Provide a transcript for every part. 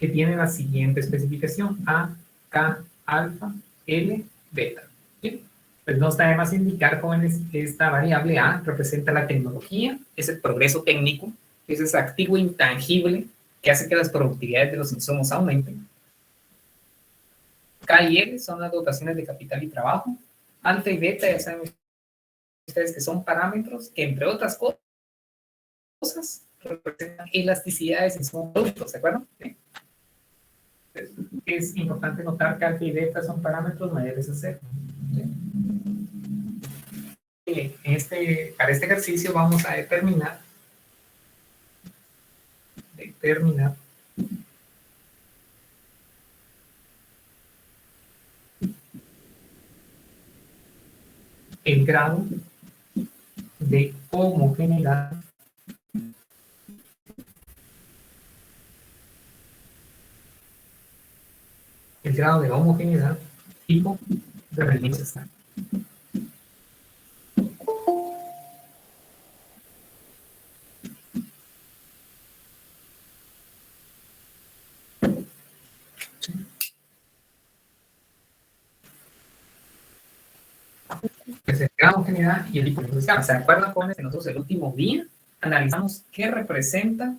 que tiene la siguiente especificación: A, K, alfa, L, beta. ¿Bien? Pues no está de más indicar, jóvenes, que esta variable A representa la tecnología, es el progreso técnico, es ese activo intangible que hace que las productividades de los insumos aumenten. K y L son las dotaciones de capital y trabajo. Alfa y beta, ya saben ustedes que son parámetros que, entre otras cosas, representan elasticidades en sus productos, ¿de acuerdo? ¿Sí? Es importante notar que alfa y beta son parámetros mayores a cero. ¿Sí? Para este ejercicio vamos a determinar el grado de homogeneidad tipo de rendimiento estándar. Pues el grado de homogeneidad y el tipo de escala. ¿Se acuerdan, jóvenes, que nosotros el último día analizamos qué representa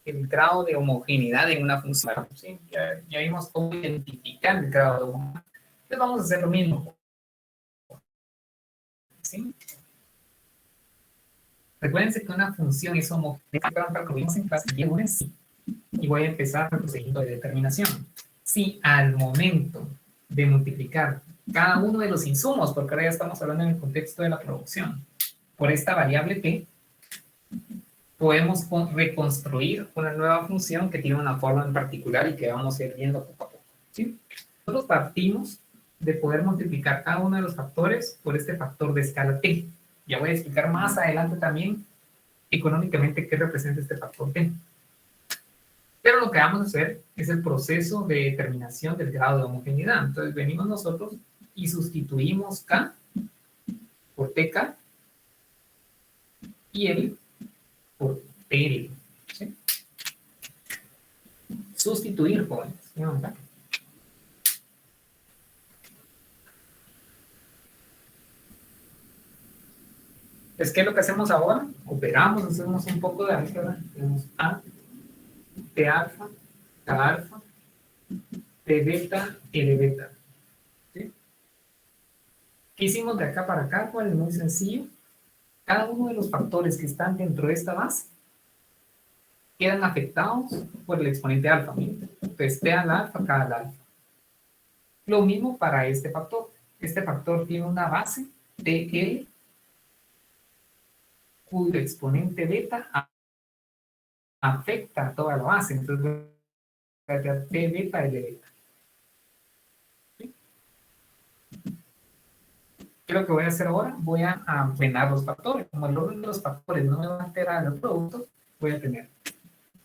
el grado de homogeneidad en una función? ¿Sí? Ya vimos cómo identificar el grado de homogeneidad. Entonces vamos a hacer lo mismo. ¿Sí? Recuérdense que una función es homogénea, para que vimos en clase, y voy a empezar el procedimiento de determinación. Si al momento de multiplicar cada uno de los insumos, porque ahora ya estamos hablando en el contexto de la producción, por esta variable t, podemos reconstruir una nueva función que tiene una forma en particular y que vamos a ir viendo poco a poco. ¿Sí? Nosotros partimos de poder multiplicar cada uno de los factores por este factor de escala t. Ya voy a explicar más adelante también económicamente qué representa este factor t. Pero lo que vamos a hacer es el proceso de determinación del grado de homogeneidad. Entonces venimos nosotros y sustituimos K por TK y L por TL. ¿Sí? Sustituir, jóvenes. Es que lo que hacemos ahora, operamos, hacemos un poco de álgebra. Tenemos A, T alfa, K alfa, T beta, L beta. ¿Sí? ¿Qué hicimos de acá para acá? Pues es muy sencillo. Cada uno de los factores que están dentro de esta base quedan afectados por el exponente alfa. Entonces, T al alfa, K al alfa. Lo mismo para este factor. Este factor tiene una base TL cuyo exponente beta afecta a toda la base. Entonces, voy a tener T beta, L beta. ¿Sí? ¿Qué es lo que voy a hacer ahora? Voy a ordenar los factores. Como el orden de los factores no me va a alterar el producto, voy a tener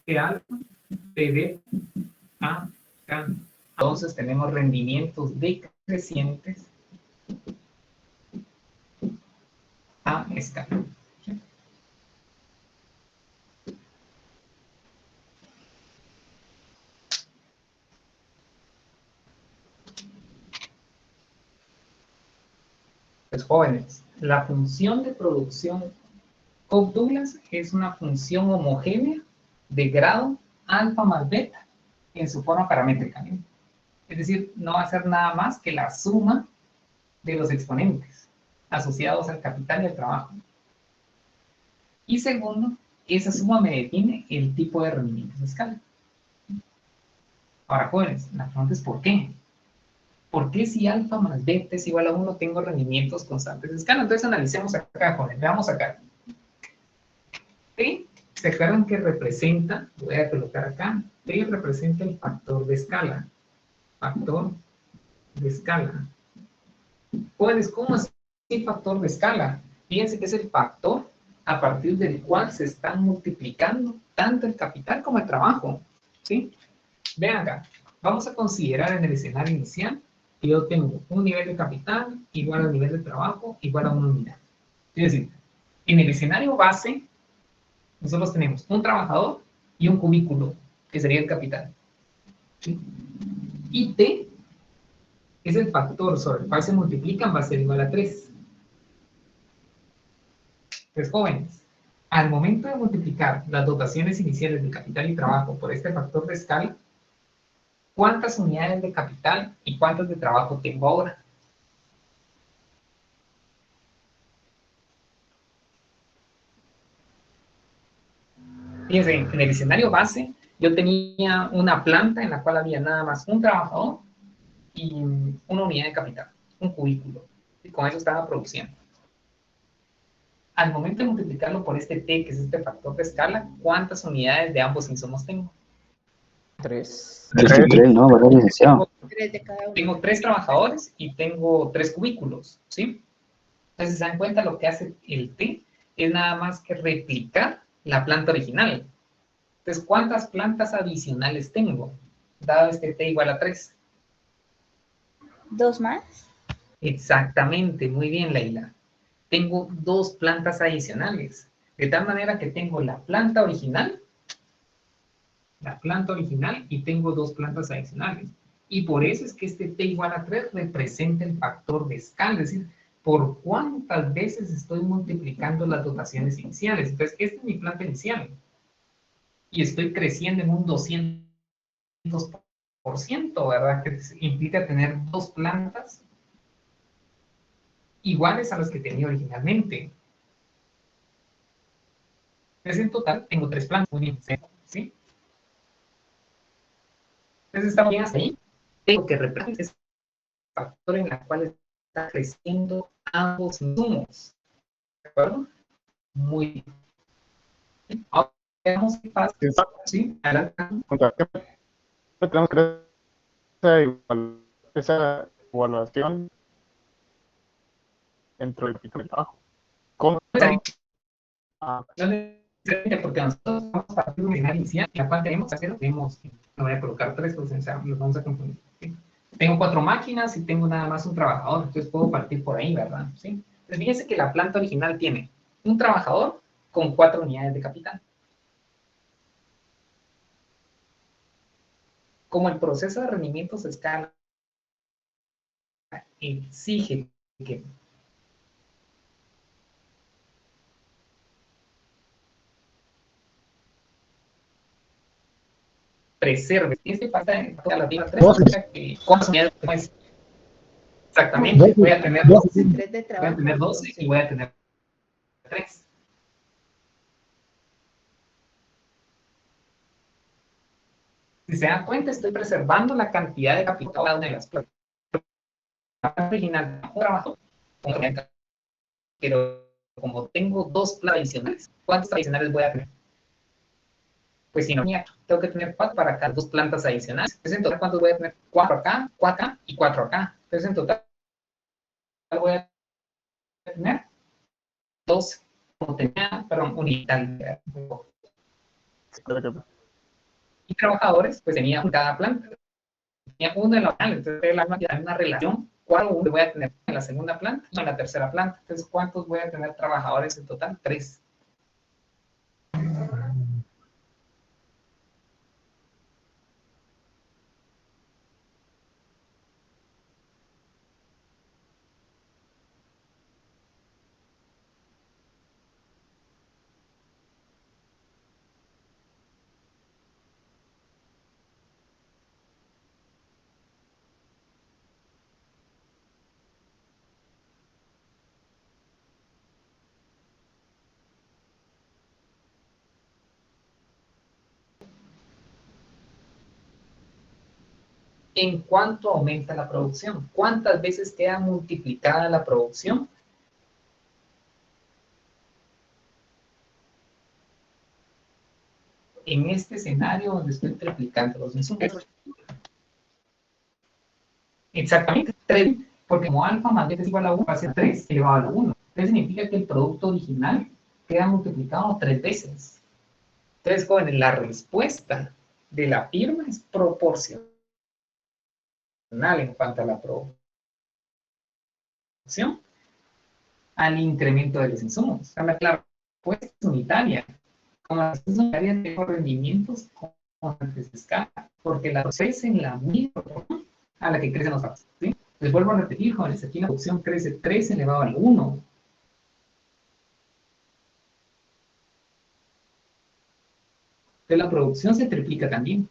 T alfa, T beta, A, K. Entonces tenemos rendimientos decrecientes a escala. Pues jóvenes, la función de producción Cobb-Douglas es una función homogénea de grado alfa más beta en su forma paramétrica. ¿Sí? Es decir, no va a ser nada más que la suma de los exponentes asociados al capital y al trabajo. Y segundo, esa suma me define el tipo de rendimientos de escala. Ahora, jóvenes, la pregunta es ¿por qué? ¿Por qué si alfa más beta es igual a 1 tengo rendimientos constantes de escala? Entonces analicemos acá, jóvenes, veamos acá. T, ¿se acuerdan que representa? Voy a colocar acá. T representa el factor de escala. Factor de escala. Jóvenes, ¿cómo es el factor de escala? Fíjense que es el factor a partir del cual se están multiplicando tanto el capital como el trabajo. ¿Sí? Vean acá. Vamos a considerar en el escenario inicial que yo tengo un nivel de capital igual al nivel de trabajo igual a una unidad. Es decir, en el escenario base nosotros tenemos un trabajador y un cubículo que sería el capital. ¿Sí? Y T es el factor sobre el cual se multiplican, va a ser igual a 3. Entonces, jóvenes, al momento de multiplicar las dotaciones iniciales de capital y trabajo por este factor de escala, ¿cuántas unidades de capital y cuántas de trabajo tengo ahora? Fíjense, en el escenario base, yo tenía una planta en la cual había nada más un trabajador y una unidad de capital, un cubículo. Y con eso estaba produciendo. Al momento de multiplicarlo por este T, que es este factor de escala, ¿cuántas unidades de ambos insumos tengo? 3. Tres, ¿no? ¿Verdad, licenciado? Tengo 3 trabajadores y tengo 3 cubículos, ¿sí? Entonces, ¿se dan cuenta? Lo que hace el T es nada más que replicar la planta original. Entonces, ¿cuántas plantas adicionales tengo? Dado este T igual a 3. ¿2 más? Exactamente, muy bien, Leila. Tengo 2 plantas adicionales. De tal manera que tengo la planta original y tengo 2 plantas adicionales. Y por eso es que este T igual a 3 representa el factor de escala, es decir, por cuántas veces estoy multiplicando las dotaciones iniciales. Entonces, esta es mi planta inicial. Y estoy creciendo en un 200%, ¿verdad? Que implica tener 2 plantas iguales a las que tenía originalmente. Entonces, en total, tengo 3 plantas. Muy bien, ¿sí? Entonces, estamos bien hasta ahí. Tengo que representar ese factor en la cual está creciendo ambos insumos. ¿De acuerdo? Muy bien. Ahora veamos qué pasa. ¿Sí? Adelante. Tenemos que hacer esa evaluación entre el pico y el trabajo. ¿Cómo? No necesariamente porque nosotros estamos partiendo de una inicial, y la cual tenemos que hacer, no voy a colocar 3, pues nos vamos a confundir. ¿Sí? Tengo 4 máquinas y tengo nada más un trabajador, entonces puedo partir por ahí, ¿verdad? ¿Sí? Entonces fíjense que la planta original tiene un trabajador con 4 unidades de capital. Como el proceso de rendimiento se escala, exige que preserve. Este pasa en todas las vidas 3, que ¿cuántas unidades tengo? Exactamente, voy a tener 12, voy a tener 12 y voy a tener 3. Si se dan cuenta, estoy preservando la cantidad de capital de cada una de las plantas. La planta original no trabajo, pero como tengo 2 plantas adicionales, ¿cuántas adicionales voy a tener? Pues si no, tengo que tener 4 para cada 2 plantas adicionales. Entonces, en total, ¿cuántos voy a tener? 4 acá, 4 acá y 4 acá. Entonces, en total, voy a tener 12. Como tenía, perdón, unidad. Y trabajadores, pues tenía cada planta. Tenía uno en la planta, entonces la una relación. ¿Cuántos voy a tener en la segunda planta y en la tercera planta? Entonces, ¿cuántos voy a tener trabajadores en total? 3. ¿En cuánto aumenta la producción? ¿Cuántas veces queda multiplicada la producción? En este escenario donde estoy triplicando los insumos. Exactamente, 3, porque como alfa más beta es igual a 1, va a ser 3 elevado a la 1. Entonces significa que el producto original queda multiplicado 3 veces. Entonces, jóvenes, la respuesta de la firma es proporcional en cuanto a la producción al incremento de los insumos. La respuesta es unitaria. Como las unitarias tengo rendimientos constantes de escala, porque la crece en la misma proporción a la que crecen los datos. ¿Sí? Les vuelvo a repetir, jóvenes, aquí la producción crece 3 elevado al 1. Entonces la producción se triplica también.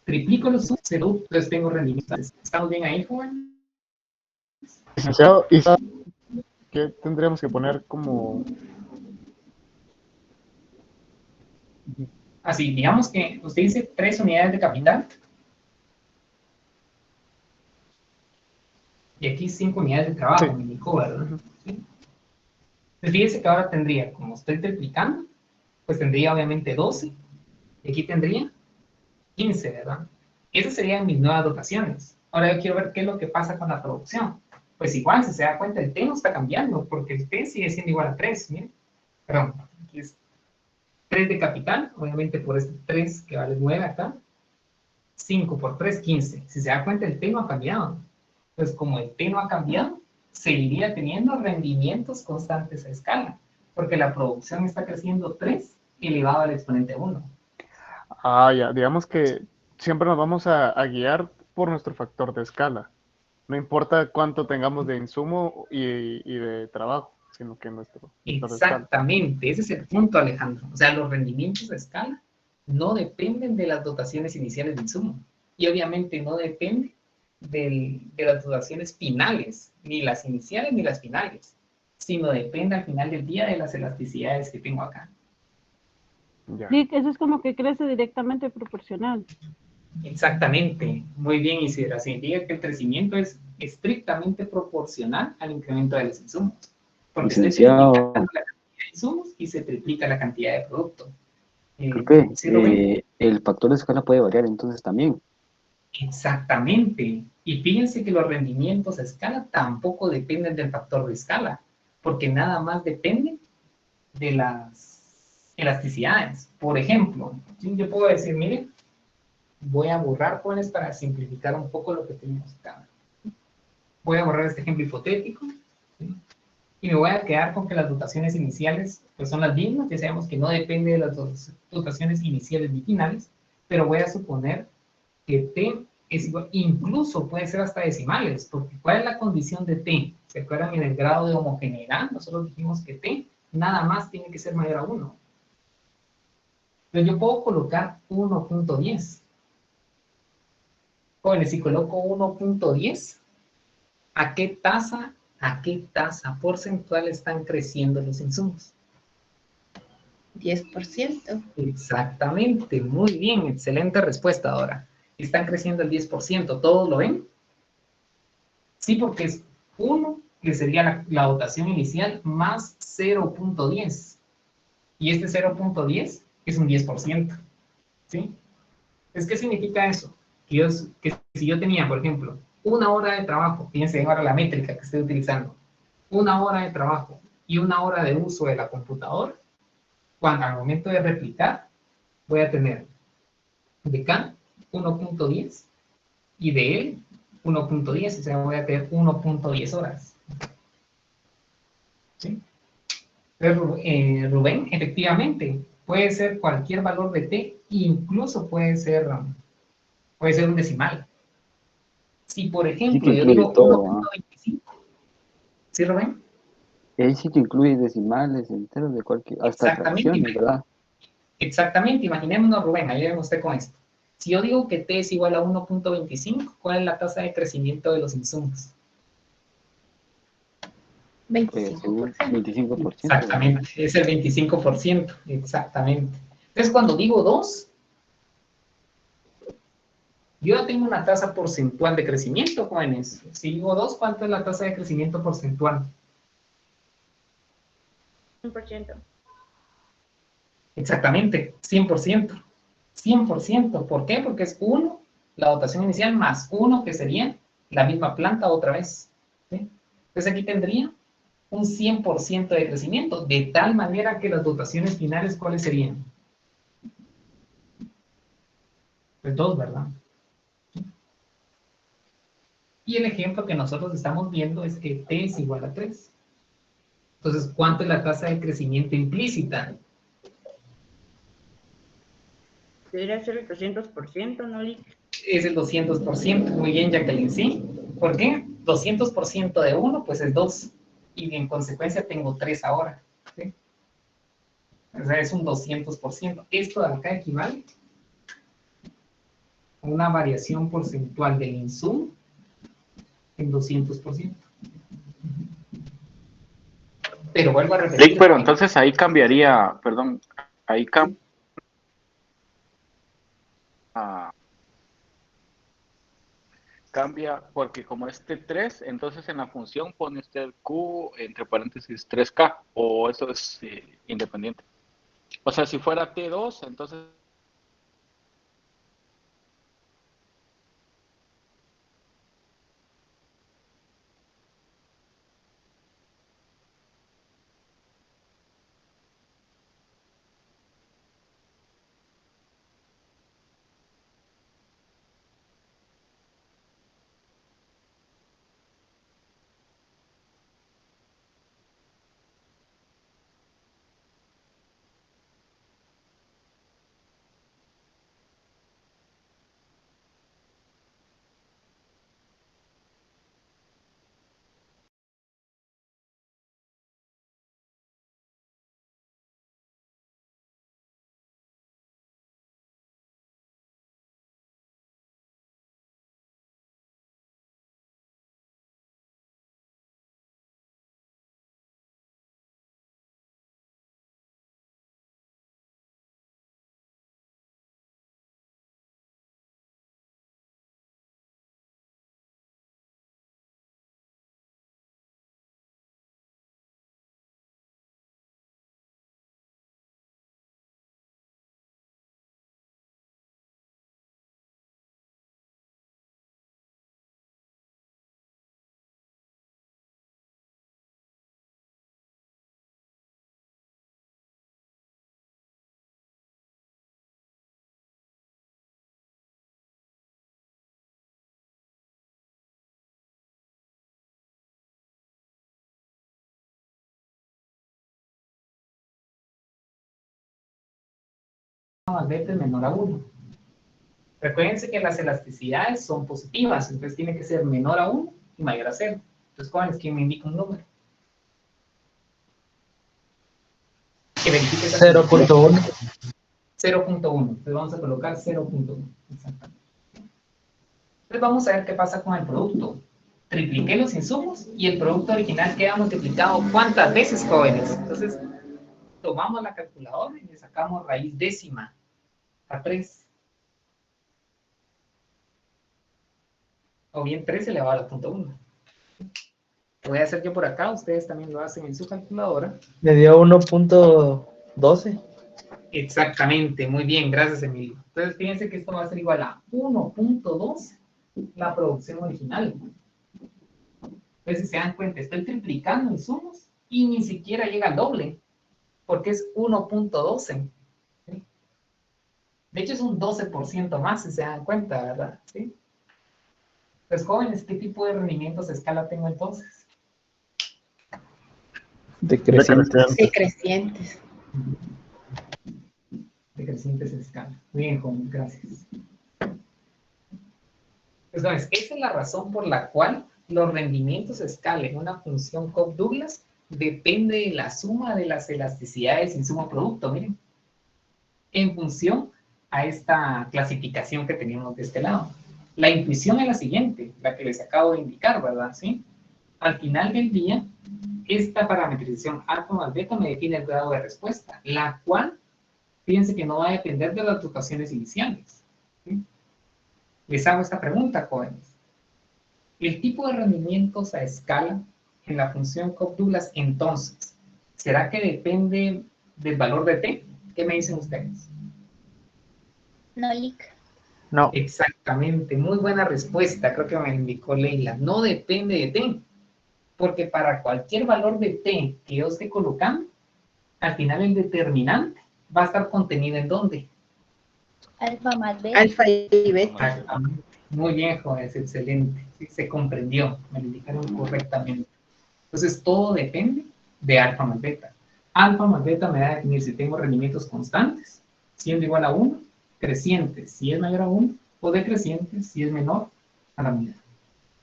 Triplico los subseros, entonces tengo rendimiento. ¿Estamos bien ahí, joven? Licenciado, ¿y sabe qué tendríamos que poner como... Así, digamos que usted dice 3 unidades de capital. Y aquí 5 unidades de trabajo, Sí. me indicó, ¿verdad? ¿Sí? Entonces fíjese que ahora tendría, como estoy triplicando, pues tendría obviamente 12. Y aquí tendría 15, ¿verdad? Esas serían mis nuevas dotaciones. Ahora yo quiero ver qué es lo que pasa con la producción. Pues igual, si se da cuenta, el T no está cambiando, porque el T sigue siendo igual a 3, miren. Perdón, aquí es 3 de capital, obviamente por este 3 que vale 9 acá. 5 por 3, 15. Si se da cuenta, el T no ha cambiado. Entonces, como el T no ha cambiado, seguiría teniendo rendimientos constantes a escala, porque la producción está creciendo 3 elevado al exponente 1. Ah, ya, digamos que siempre nos vamos a guiar por nuestro factor de escala. No importa cuánto tengamos de insumo y de trabajo, sino que nuestro factor de escala. Exactamente, ese es el punto, Alejandro. O sea, los rendimientos a escala no dependen de las dotaciones iniciales de insumo. Y obviamente no depende de las dotaciones finales, ni las iniciales ni las finales, sino depende al final del día de las elasticidades que tengo acá. Ya. Sí, que eso es como que crece directamente proporcional. Exactamente, muy bien, Isidra. Significa que el crecimiento es estrictamente proporcional al incremento de los insumos. Porque estoy Licenciado, triplicando la cantidad de insumos y se triplica la cantidad de producto. creo ¿Sí lo ven? que el factor de escala puede variar entonces también. Exactamente. Y fíjense que los rendimientos a escala tampoco dependen del factor de escala, porque nada más dependen de las elasticidades. Por ejemplo, yo puedo decir, miren, voy a borrar jóvenes para simplificar un poco lo que tenemos acá. Voy a borrar este ejemplo hipotético, ¿sí? Y me voy a quedar con que las dotaciones iniciales pues son las mismas, ya sabemos que no depende de las dotaciones iniciales ni finales, pero voy a suponer que T es igual, incluso puede ser hasta decimales, porque ¿cuál es la condición de T? ¿Se acuerdan en el grado de homogeneidad? Nosotros dijimos que T nada más tiene que ser mayor a 1. Entonces yo puedo colocar 1.10. Jóvenes, si coloco 1.10, ¿a qué tasa porcentual están creciendo los insumos? 10%. Exactamente, muy bien, excelente respuesta ahora. Están creciendo el 10%, ¿todos lo ven? Sí, porque es 1, que sería la dotación inicial, más 0.10. Y este 0.10 es un 10%. ¿Sí? ¿Qué significa eso? Que si yo tenía, por ejemplo, una hora de trabajo, fíjense ahora la métrica que estoy utilizando, una hora de trabajo y una hora de uso de la computadora, cuando al momento de replicar, voy a tener de K 1.10 y de L 1.10, o sea, voy a tener 1.10 horas. ¿Sí? Pero, Rubén, efectivamente, puede ser cualquier valor de T, incluso puede ser un decimal. Si, por Sí ejemplo, que yo incluye digo todo, ¿ah? 1.25, ¿sí, Rubén? Ahí sí que incluye decimales, enteros de cualquier, hasta Exactamente, fracciones, ¿verdad? exactamente, imaginémonos, Rubén, ayúdeme usted con esto. Si yo digo que T es igual a 1.25, ¿cuál es la tasa de crecimiento de los insumos? 25%. 25%, ¿verdad? Exactamente, es el 25%, exactamente. Entonces, cuando digo 2, yo ya tengo una tasa porcentual de crecimiento, jóvenes. Si digo 2, ¿cuánto es la tasa de crecimiento porcentual? 1%. Exactamente, 100%. 100%. ¿Por qué? Porque es 1, la dotación inicial, más 1, que sería la misma planta otra vez. ¿Sí? Entonces aquí tendría un 100% de crecimiento, de tal manera que las dotaciones finales, ¿cuáles serían? Pues 2, ¿verdad? Y el ejemplo que nosotros estamos viendo es que T es igual a 3. Entonces, ¿cuánto es la tasa de crecimiento implícita? Debería ser el 300%, ¿no, Lick? Es el 200%. Muy bien, Jacqueline, ¿sí? ¿Por qué? 200% de 1, pues es 2. Y en consecuencia tengo 3 ahora. ¿Sí? O sea, es un 200%. Esto de acá equivale a una variación porcentual del insumo en 200%. Pero vuelvo a repetir. Lick, pero entonces ahí cambiaría, perdón, ahí cambia, porque como es T3, entonces en la función pone usted Q entre paréntesis 3K, o eso es independiente. O sea, si fuera T2, entonces más beta es menor a 1. Recuérdense que las elasticidades son positivas, entonces tiene que ser menor a 1 y mayor a 0. Entonces, ¿cuál es que me indica un número? Que verifique esa 0.1. 0.1. Entonces vamos a colocar 0.1. Exactamente. Entonces vamos a ver qué pasa con el producto. Tripliqué los insumos y el producto original queda multiplicado ¿cuántas veces, jóvenes? Entonces, tomamos la calculadora y le sacamos raíz décima a 3. O bien 3 elevado a la punto 1. Lo voy a hacer yo por acá, ustedes también lo hacen en su calculadora. Me dio 1.12. Exactamente, muy bien, gracias Emilio. Entonces fíjense que esto va a ser igual a 1.2 la producción original. Entonces si se dan cuenta, estoy triplicando insumos y ni siquiera llega al doble, porque es 1.12. ¿Sí? De hecho es un 12% más, si se dan cuenta, ¿verdad? ¿Sí? Pues jóvenes, ¿qué tipo de rendimientos a escala tengo entonces? Decrecientes. Decrecientes. Decrecientes a escala. Muy bien, jóvenes, gracias. Pues, esa es la razón por la cual los rendimientos a escala en una función Cobb-Douglas depende de la suma de las elasticidades insumo-producto, miren, en función a esta clasificación que teníamos de este lado. La intuición es la siguiente, la que les acabo de indicar, ¿verdad? ¿Sí? Al final del día, esta parametrización alfa más beta me define el grado de respuesta, la cual, fíjense que no va a depender de las rotaciones iniciales. ¿Sí? Les hago esta pregunta, jóvenes. El tipo de rendimientos a escala en la función Cobb-Douglas, entonces, ¿será que depende del valor de t? ¿Qué me dicen ustedes? No, Lick. No. Exactamente, muy buena respuesta, creo que me indicó Leila. No depende de t, porque para cualquier valor de t que yo esté colocando, al final el determinante va a estar contenido ¿en dónde? Alfa más beta. Alfa y beta. Exactamente. Muy bien, jóvenes, excelente. Sí, se comprendió, me lo indicaron correctamente. Entonces, todo depende de alfa más beta. Alfa más beta me va a definir si tengo rendimientos constantes, siendo igual a 1, creciente si es mayor a 1 o decreciente si es menor a la unidad.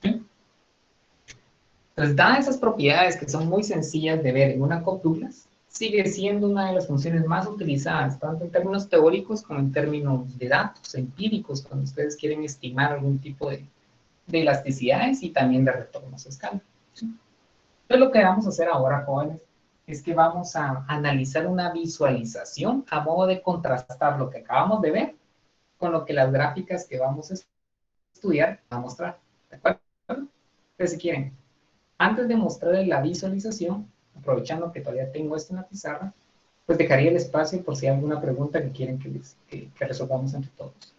¿Sí? Entonces, dadas esas propiedades que son muy sencillas de ver en una COP Douglas, sigue siendo una de las funciones más utilizadas, tanto en términos teóricos como en términos de datos empíricos, cuando ustedes quieren estimar algún tipo de elasticidades y también de retornos a escala. ¿Sí? Entonces, lo que vamos a hacer ahora, jóvenes, es que vamos a analizar una visualización a modo de contrastar lo que acabamos de ver con lo que las gráficas que vamos a estudiar van a mostrar. ¿De acuerdo? Entonces, si quieren, antes de mostrarles la visualización, aprovechando que todavía tengo esto en la pizarra, pues dejaría el espacio por si hay alguna pregunta que quieren que resolvamos entre todos.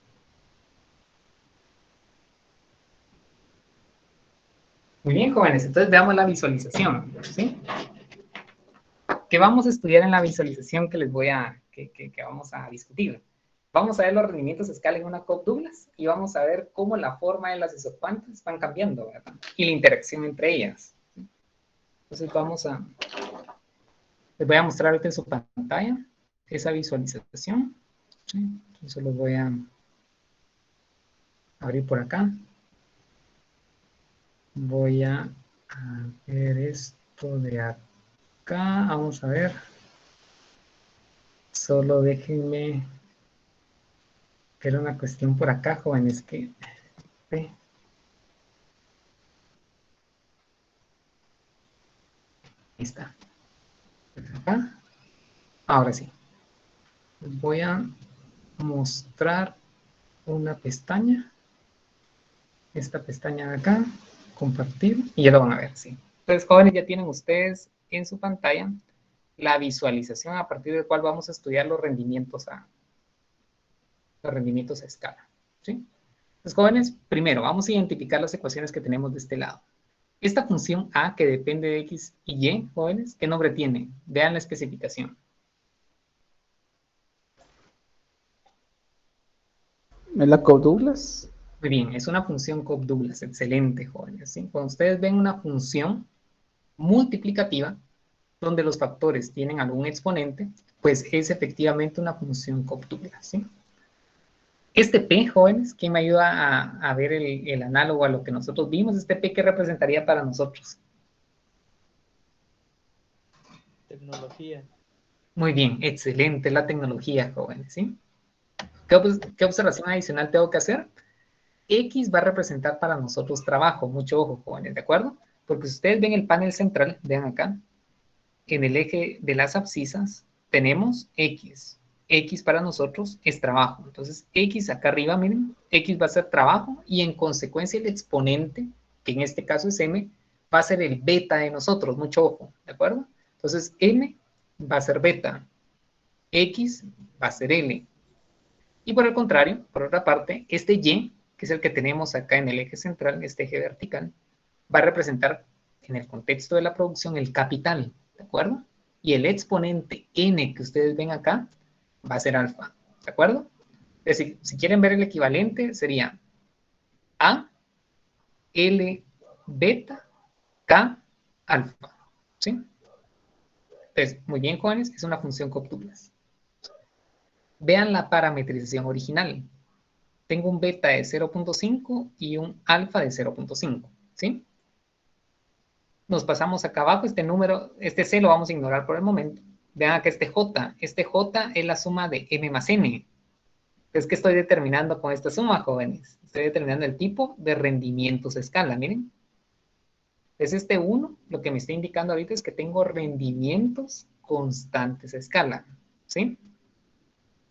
Muy bien, jóvenes, entonces veamos la visualización, ¿sí? ¿Qué vamos a estudiar en la visualización que les voy a, que vamos a discutir? Vamos a ver los rendimientos a escala en una COP Douglas y vamos a ver cómo la forma de las isocuantas van cambiando, ¿verdad? Y la interacción entre ellas. Entonces les voy a mostrar ahorita en su pantalla esa visualización. ¿Sí? Entonces los voy a abrir por acá. Voy a ver esto de acá. Vamos a ver. Solo déjenme ver una cuestión por acá, jóvenes, que... ¿sí? Ahí está. Acá. Ahora sí. Les voy a mostrar una pestaña. Esta pestaña de acá. Compartir. Y ya lo van a ver, sí. Entonces, jóvenes, ya tienen ustedes en su pantalla la visualización a partir del cual vamos a estudiar los rendimientos a escala. ¿Sí? Entonces, jóvenes, primero vamos a identificar las ecuaciones que tenemos de este lado. Esta función A, que depende de X y Y, jóvenes, ¿qué nombre tiene? Vean la especificación. ¿Es la Cobb-Douglas? Muy bien, es una función Cobb-Douglas. Excelente, jóvenes. ¿Sí? Cuando ustedes ven una función multiplicativa, donde los factores tienen algún exponente, pues es efectivamente una función Cobb-Douglas, ¿sí? Este P, jóvenes, ¿quién me ayuda a ver el análogo a lo que nosotros vimos? Este P, ¿qué representaría para nosotros? Tecnología. Muy bien, excelente la tecnología, jóvenes, ¿sí? ¿Qué observación adicional tengo que hacer? X va a representar para nosotros trabajo, mucho ojo, jóvenes, ¿de acuerdo? Porque si ustedes ven el panel central, vean acá, en el eje de las abscisas tenemos X. X para nosotros es trabajo. Entonces, X acá arriba, miren, X va a ser trabajo y en consecuencia el exponente, que en este caso es M, va a ser el beta de nosotros, mucho ojo, ¿de acuerdo? Entonces, M va a ser beta, X va a ser L. Y por el contrario, por otra parte, este Y, que es el que tenemos acá en el eje central, este eje vertical, va a representar en el contexto de la producción el capital, ¿de acuerdo? Y el exponente n que ustedes ven acá va a ser alfa, ¿de acuerdo? Es decir, si quieren ver el equivalente, sería A, L, beta, K, alfa, ¿sí? Entonces, muy bien, jóvenes, es una función Cobb-Douglas. Vean la parametrización original. Tengo un beta de 0.5 y un alfa de 0.5, ¿sí? Nos pasamos acá abajo, este número, este C lo vamos a ignorar por el momento. Vean acá este J es la suma de M más N. Es que estoy determinando con esta suma, jóvenes. Estoy determinando el tipo de rendimientos a escala, miren. Es este 1, lo que me está indicando ahorita es que tengo rendimientos constantes a escala, ¿sí?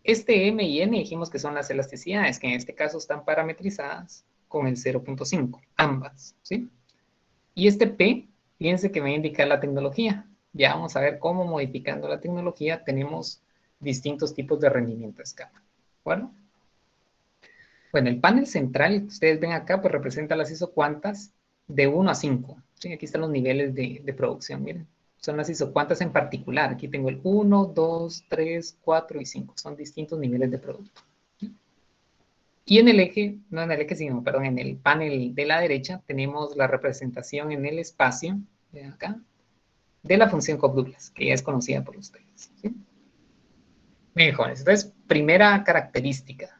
Este M y N dijimos que son las elasticidades, que en este caso están parametrizadas con el 0.5, ambas, ¿sí? Y este P, fíjense que me va a indicar la tecnología. Ya vamos a ver cómo modificando la tecnología tenemos distintos tipos de rendimiento a escala. ¿De acuerdo? Bueno, el panel central que ustedes ven acá, pues representa las isocuantas de 1 a 5. ¿Sí? Aquí están los niveles de producción, miren. Son las isocuantas en particular. Aquí tengo el 1, 2, 3, 4 y 5. Son distintos niveles de producto. ¿Sí? Y en el eje, no en el eje, sino, perdón, en el panel de la derecha, tenemos la representación en el espacio, de acá, de la función Cobb-Douglas, que ya es conocida por ustedes. ¿Sí? Bien, jóvenes. Entonces, primera característica.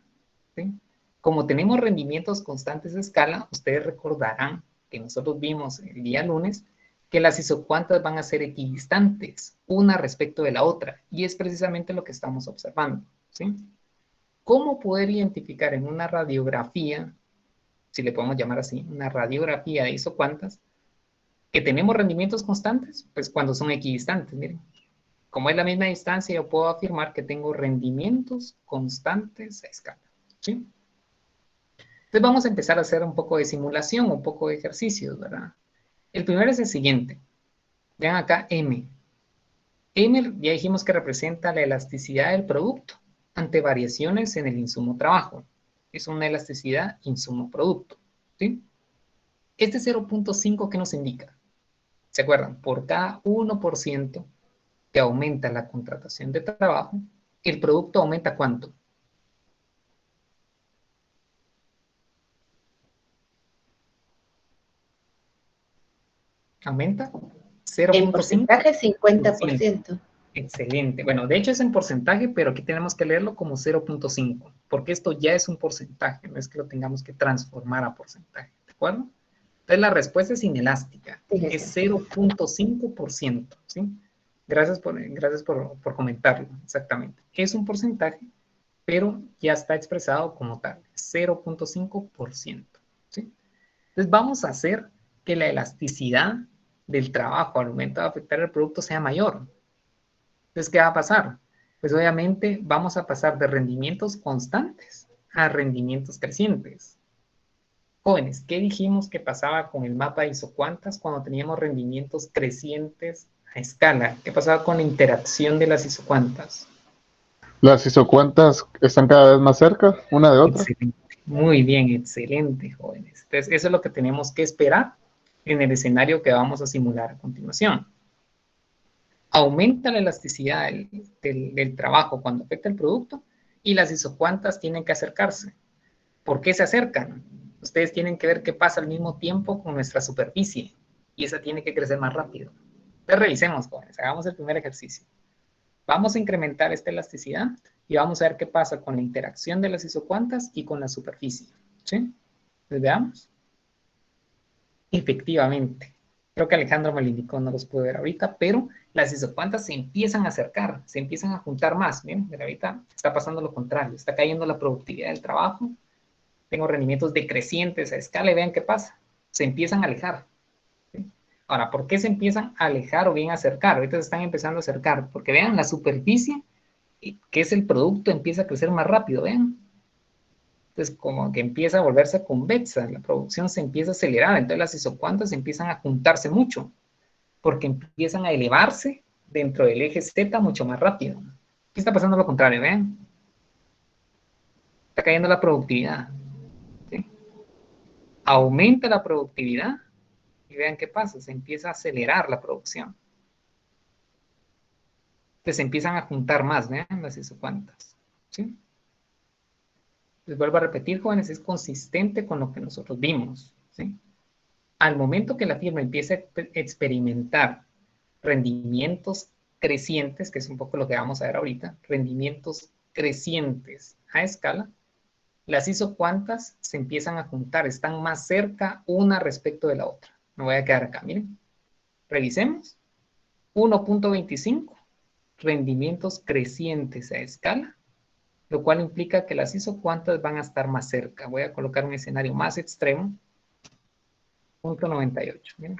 ¿sí? Como tenemos rendimientos constantes de escala, ustedes recordarán que nosotros vimos el día lunes que las isocuantas van a ser equidistantes, una respecto de la otra, y es precisamente lo que estamos observando, ¿sí? ¿Cómo poder identificar en una radiografía, si le podemos llamar así, una radiografía de isocuantas, que tenemos rendimientos constantes? Pues cuando son equidistantes, miren. Como es la misma distancia, yo puedo afirmar que tengo rendimientos constantes a escala, ¿sí? Entonces vamos a empezar a hacer un poco de simulación, un poco de ejercicios, ¿verdad? El primero es el siguiente. Vean acá M. M ya dijimos que representa la elasticidad del producto ante variaciones en el insumo-trabajo. Es una elasticidad insumo-producto, ¿sí? Este 0.5, ¿qué nos indica? ¿Se acuerdan? Por cada 1% que aumenta la contratación de trabajo, el producto aumenta ¿cuánto? ¿Aumenta? 0.5. En porcentaje, 50%. Excelente. Bueno, de hecho es en porcentaje, pero aquí tenemos que leerlo como 0.5, porque esto ya es un porcentaje, no es que lo tengamos que transformar a porcentaje, ¿de acuerdo? Entonces la respuesta es inelástica, es 0.5%, ¿sí? Gracias por comentarlo, exactamente. Es un porcentaje, pero ya está expresado como tal, 0.5%, ¿sí? Entonces vamos a hacer que la elasticidad del trabajo al momento de afectar el producto sea mayor. Entonces, ¿qué va a pasar? Pues obviamente vamos a pasar de rendimientos constantes a rendimientos crecientes. Jóvenes, ¿qué dijimos que pasaba con el mapa de isocuantas cuando teníamos rendimientos crecientes a escala? ¿Qué pasaba con la interacción de las isocuantas? Las isocuantas están cada vez más cerca una de otra. Excelente. Muy bien, excelente, jóvenes. Entonces, eso es lo que tenemos que esperar en el escenario que vamos a simular a continuación. Aumenta la elasticidad del trabajo cuando afecta el producto y las isocuantas tienen que acercarse. ¿Por qué se acercan? Ustedes tienen que ver qué pasa al mismo tiempo con nuestra superficie y esa tiene que crecer más rápido. Entonces revisemos, jóvenes, hagamos el primer ejercicio. Vamos a incrementar esta elasticidad y vamos a ver qué pasa con la interacción de las isocuantas y con la superficie, ¿sí? Entonces veamos. Efectivamente. Creo que Alejandro me lo indicó, no los puedo ver ahorita, pero las isocuantas se empiezan a acercar, se empiezan a juntar más. Miren, ahorita está pasando lo contrario, está cayendo la productividad del trabajo, tengo rendimientos decrecientes a escala y vean qué pasa, se empiezan a alejar. ¿Sí? Ahora, ¿por qué se empiezan a alejar o bien a acercar? Ahorita se están empezando a acercar, porque vean, la superficie, que es el producto, empieza a crecer más rápido, vean. Entonces, como que empieza a volverse convexa, la producción se empieza a acelerar, entonces las isocuantas empiezan a juntarse mucho, porque empiezan a elevarse dentro del eje Z mucho más rápido. ¿Qué está pasando lo contrario? Vean. Está cayendo la productividad. ¿Sí? Aumenta la productividad y vean qué pasa, se empieza a acelerar la producción. Entonces se empiezan a juntar más, vean las isocuantas. ¿Sí? Les vuelvo a repetir, jóvenes, es consistente con lo que nosotros vimos, ¿sí? Al momento que la firma empieza a experimentar rendimientos crecientes, que es un poco lo que vamos a ver ahorita, rendimientos crecientes a escala, las isocuantas se empiezan a juntar, están más cerca una respecto de la otra. Me voy a quedar acá, miren. Revisemos. 1.25, rendimientos crecientes a escala, lo cual implica que las isocuantas van a estar más cerca. Voy a colocar un escenario más extremo. 0.98. Miren.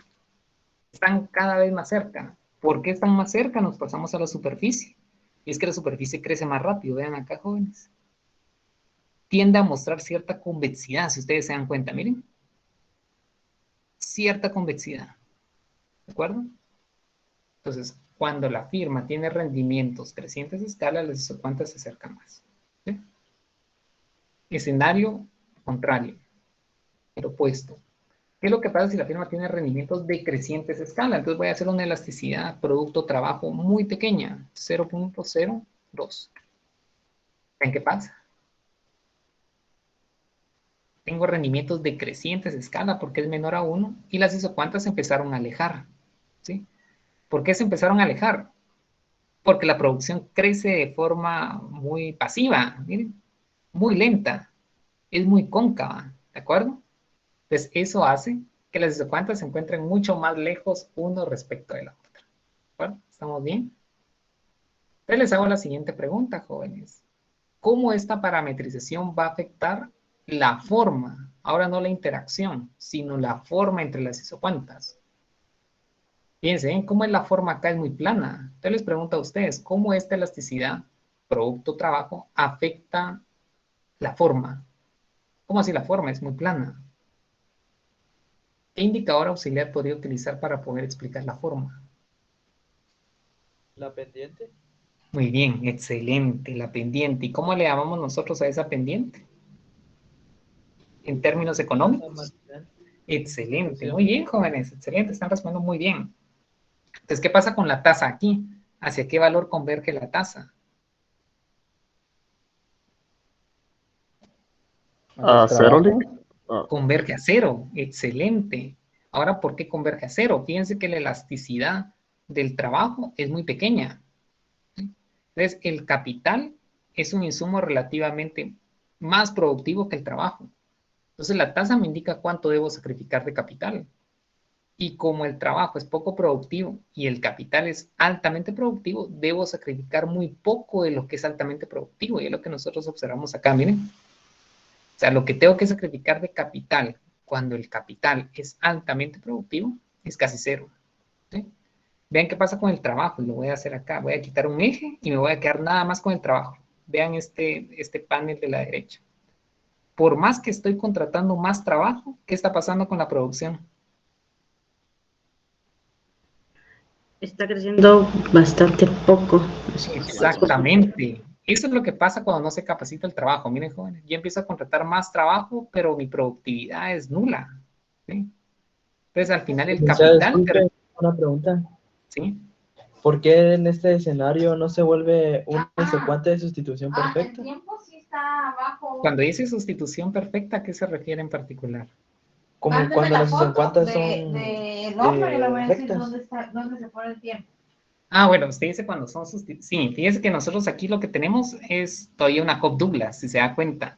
Están cada vez más cerca. ¿Por qué están más cerca? Nos pasamos a la superficie. Y es que la superficie crece más rápido. Vean acá, jóvenes. Tiende a mostrar cierta convexidad, si ustedes se dan cuenta. Miren. Cierta convexidad. ¿De acuerdo? Entonces, cuando la firma tiene rendimientos crecientes a escala, las isocuantas se acercan más. ¿Sí? Escenario contrario, el opuesto. ¿Qué es lo que pasa si la firma tiene rendimientos decrecientes a escala? Entonces voy a hacer una elasticidad producto-trabajo muy pequeña, 0.02. ¿Ven qué pasa? Tengo rendimientos decrecientes a escala porque es menor a 1 y las isocuantas se empezaron a alejar. ¿Sí? ¿Por qué se empezaron a alejar? Porque la producción crece de forma muy pasiva, miren, muy lenta. es muy cóncava, ¿de acuerdo? Entonces, eso hace que las isocuantas se encuentren mucho más lejos uno respecto de la otra. ¿De acuerdo? ¿Estamos bien? Entonces, les hago la siguiente pregunta, jóvenes. ¿Cómo esta parametrización va a afectar la forma? Ahora no la interacción, sino la forma entre las isocuantas. Fíjense, ¿eh? ¿Cómo es la forma acá? Es muy plana. Entonces les pregunto a ustedes, ¿cómo esta elasticidad, producto-trabajo, afecta la forma? ¿Cómo así la forma? Es muy plana. ¿Qué indicador auxiliar podría utilizar para poder explicar la forma? La pendiente. Muy bien, excelente, la pendiente. ¿Y cómo le llamamos nosotros a esa pendiente? En términos económicos. Excelente, muy bien, jóvenes, excelente, están respondiendo muy bien. Entonces, ¿qué pasa con la tasa aquí? ¿Hacia qué valor converge la tasa? ¿A cero? Converge a cero, excelente. Ahora, ¿por qué converge a cero? Fíjense que la elasticidad del trabajo es muy pequeña. Entonces, el capital es un insumo relativamente más productivo que el trabajo. Entonces, la tasa me indica cuánto debo sacrificar de capital. Y como el trabajo es poco productivo y el capital es altamente productivo, debo sacrificar muy poco de lo que es altamente productivo. Y es lo que nosotros observamos acá, miren. O sea, lo que tengo que sacrificar de capital cuando el capital es altamente productivo es casi cero. ¿Sí? Vean qué pasa con el trabajo. Y lo voy a hacer acá. Voy a quitar un eje y me voy a quedar nada más con el trabajo. Vean este panel de la derecha. Por más que estoy contratando más trabajo, ¿qué está pasando con la producción? Está creciendo bastante poco. Exactamente. Eso es lo que pasa cuando no se capacita el trabajo. Miren, jóvenes, yo empiezo a contratar más trabajo, pero mi productividad es nula. ¿Sí? Entonces, al final el capital... Una pregunta. ¿Sí? ¿Por qué en este escenario no se vuelve un isocuante de sustitución perfecta? El tiempo sí está abajo. Cuando dice sustitución perfecta, ¿a qué se refiere en particular? Como cuando las isocuantas son rectas. ¿Dónde se pone el tiempo? Ah, bueno, usted dice cuando son sustituciones. Sí, fíjese que nosotros aquí lo que tenemos es todavía una Cobb-Douglas, si se da cuenta.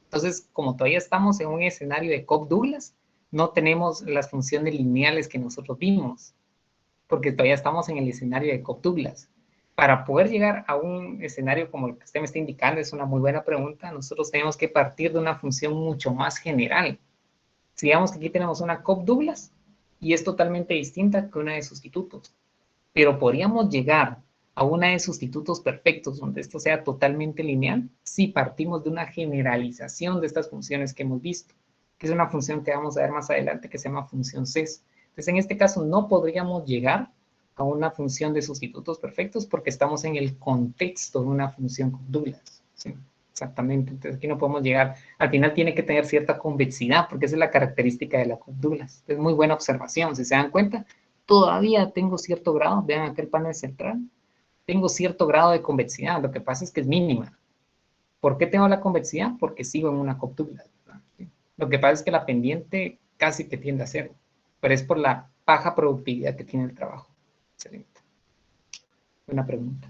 Entonces, como todavía estamos en un escenario de Cobb-Douglas, no tenemos las funciones lineales que nosotros vimos, porque todavía estamos en el escenario de Cobb-Douglas. Para poder llegar a un escenario como el que usted me está indicando, es una muy buena pregunta, nosotros tenemos que partir de una función mucho más general. Si digamos que aquí tenemos una Cobb-Douglas y es totalmente distinta que una de sustitutos, pero podríamos llegar a una de sustitutos perfectos donde esto sea totalmente lineal si partimos de una generalización de estas funciones que hemos visto, que es una función que vamos a ver más adelante que se llama función CES. Entonces, en este caso no podríamos llegar a una función de sustitutos perfectos porque estamos en el contexto de una función Cobb-Douglas. ¿Sí? Exactamente. Entonces, aquí no podemos llegar. Al final tiene que tener cierta convexidad porque esa es la característica de la Cobb-Douglas. Es muy buena observación. Si se dan cuenta, todavía tengo cierto grado, vean aquel panel central, tengo cierto grado de convexidad, lo que pasa es que es mínima. ¿Por qué tengo la convexidad? Porque sigo en una Cobb-Douglas. Lo que pasa es que la pendiente casi que tiende a cero, pero es por la baja productividad que tiene el trabajo. Excelente. Buena pregunta.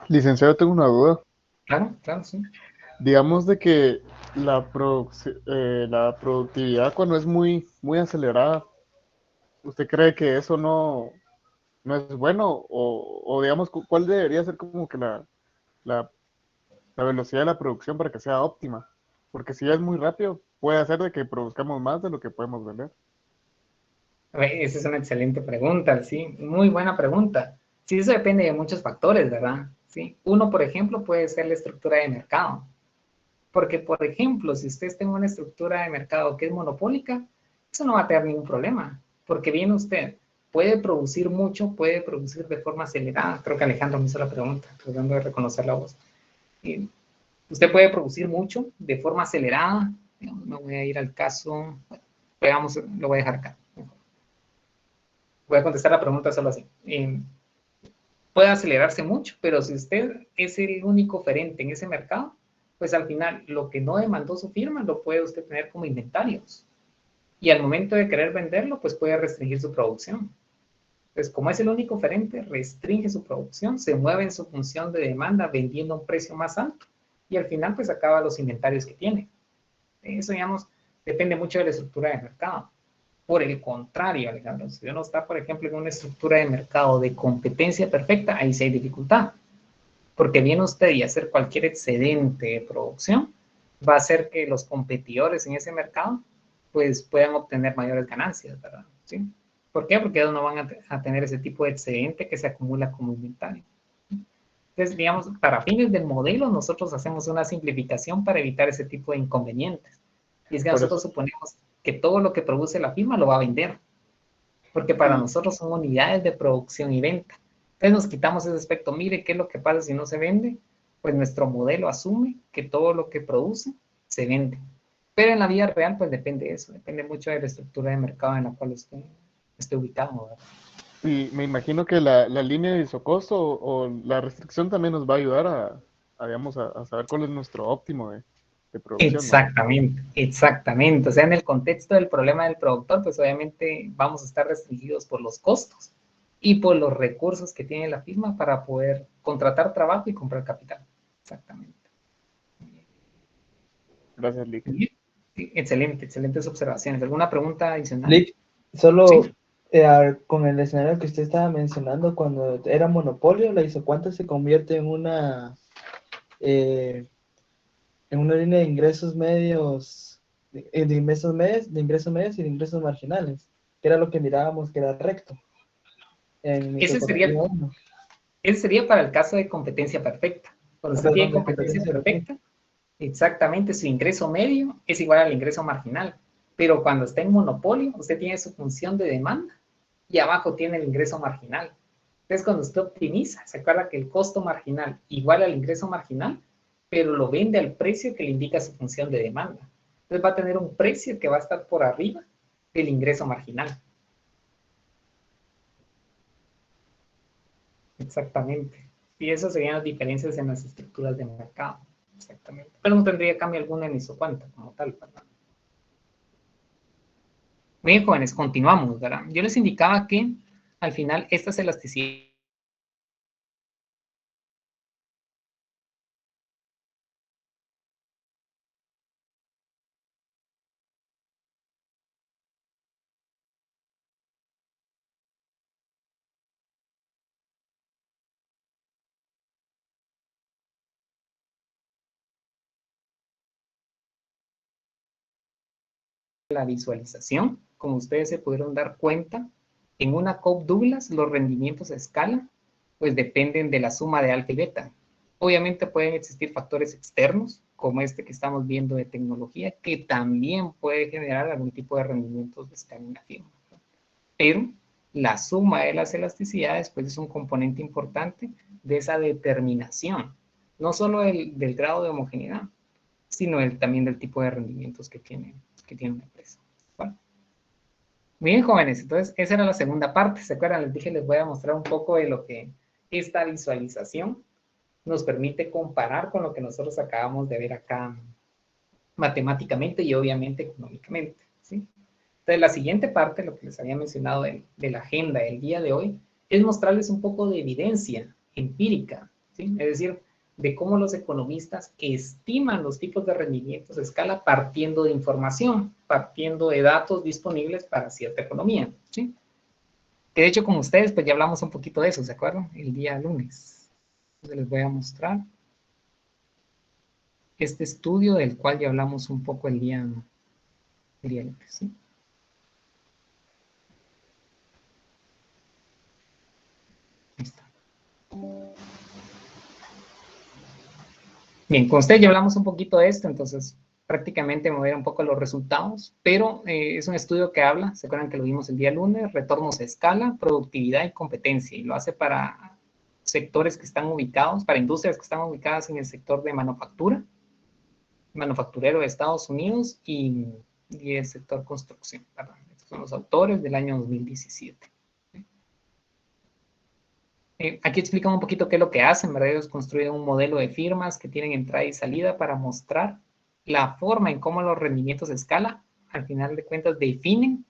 Licenciado, tengo una duda. Claro, claro, sí. Digamos de que la productividad cuando es muy acelerada, ¿usted cree que eso no es bueno? O digamos, ¿cuál debería ser como que la velocidad de la producción para que sea óptima? Porque si es muy rápido, puede hacer de que produzcamos más de lo que podemos vender. Esa es una excelente pregunta, sí, muy buena pregunta. Sí, eso depende de muchos factores, ¿verdad? Sí. Uno, por ejemplo, puede ser la estructura de mercado. Porque, por ejemplo, si usted tiene una estructura de mercado que es monopólica, eso no va a tener ningún problema. Porque viene usted, puede producir mucho, puede producir de forma acelerada. Creo que Alejandro me hizo la pregunta, tratando de reconocer la voz. Usted puede producir mucho de forma acelerada. Me voy a ir al caso, veamos, lo voy a dejar acá. Voy a contestar la pregunta solo así. Puede acelerarse mucho, pero si usted es el único oferente en ese mercado, pues al final lo que no demandó su firma lo puede usted tener como inventarios. Y al momento de querer venderlo, pues puede restringir su producción. Entonces, como es el único oferente, restringe su producción, se mueve en su función de demanda vendiendo a un precio más alto y al final pues acaba los inventarios que tiene. Eso, digamos, depende mucho de la estructura de mercado. Por el contrario, Alejandro, si uno está, por ejemplo, en una estructura de mercado de competencia perfecta, ahí sí hay dificultad. Porque viene usted y hacer cualquier excedente de producción va a hacer que los competidores en ese mercado pues puedan obtener mayores ganancias, ¿verdad? ¿Sí? ¿Por qué? Porque ellos no van a tener ese tipo de excedente que se acumula como inventario. Entonces, digamos, para fines del modelo, nosotros hacemos una simplificación para evitar ese tipo de inconvenientes. Y es que nosotros suponemos que todo lo que produce la firma lo va a vender. Porque para nosotros son unidades de producción y venta. Entonces nos quitamos ese aspecto. Mire, ¿qué es lo que pasa si no se vende? Pues nuestro modelo asume que todo lo que produce se vende. Pero en la vida real, pues depende de eso. Depende mucho de la estructura de mercado en la cual esté ubicado, ¿verdad? Y me imagino que la línea de isocosto o la restricción también nos va a ayudar digamos, a saber cuál es nuestro óptimo de producción, ¿no? Exactamente, exactamente. O sea, en el contexto del problema del productor, pues obviamente vamos a estar restringidos por los costos y por los recursos que tiene la firma para poder contratar trabajo y comprar capital. Exactamente. Gracias, Lick. Excelente, excelentes observaciones. ¿Alguna pregunta adicional? Lick, solo Sí. con el escenario que usted estaba mencionando, cuando era monopolio, la isocuanta se convierte en una línea de ingresos medios, de ingresos medios y de ingresos marginales, que era lo que mirábamos que era recto. Ese sería para el caso de competencia perfecta. Cuando usted tiene competencia perfecta, exactamente su ingreso medio es igual al ingreso marginal. Pero cuando está en monopolio, usted tiene su función de demanda y abajo tiene el ingreso marginal. Entonces, cuando usted optimiza, se acuerda que el costo marginal igual al ingreso marginal, pero lo vende al precio que le indica su función de demanda. Entonces va a tener un precio que va a estar por arriba del ingreso marginal. Exactamente. Y esas serían las diferencias en las estructuras de mercado. Exactamente. Pero no tendría cambio alguno en isocuanta como tal, ¿verdad? Bien, jóvenes, continuamos, ¿verdad? Yo les indicaba que al final estas elasticidades la visualización, como ustedes se pudieron dar cuenta, en una Cobb Douglas los rendimientos a escala pues dependen de la suma de alfa y beta. Obviamente pueden existir factores externos, como este que estamos viendo de tecnología, que también puede generar algún tipo de rendimientos de escala en la firma. Pero la suma de las elasticidades pues es un componente importante de esa determinación, no solo del grado de homogeneidad, sino también del tipo de rendimientos que tiene una empresa. Bueno. Muy bien, jóvenes, entonces esa era la segunda parte. ¿Se acuerdan? Les dije, les voy a mostrar un poco de lo que esta visualización nos permite comparar con lo que nosotros acabamos de ver acá matemáticamente y obviamente económicamente, ¿sí? Entonces, la siguiente parte, lo que les había mencionado de la agenda del día de hoy, es mostrarles un poco de evidencia empírica, ¿sí? Es decir, de cómo los economistas estiman los tipos de rendimientos de escala partiendo de información, partiendo de datos disponibles para cierta economía, ¿sí? Que de hecho con ustedes pues ya hablamos un poquito de eso, ¿se acuerdan? El día lunes. Entonces les voy a mostrar este estudio del cual ya hablamos un poco el día lunes, ¿sí? Ahí está. Bien, con usted ya hablamos un poquito de esto, entonces prácticamente me voy a ir un poco a los resultados, pero es un estudio que habla, ¿se acuerdan que lo vimos el día lunes? Retornos a escala, productividad y competencia, y lo hace para sectores que están ubicados, para industrias que están ubicadas en el sector de manufacturero de Estados Unidos y el sector construcción, ¿verdad? Estos son los autores del año 2017. Aquí explican un poquito qué es lo que hacen, ¿verdad? Ellos construyen un modelo de firmas que tienen entrada y salida para mostrar la forma en cómo los rendimientos de escala, al final de cuentas, definen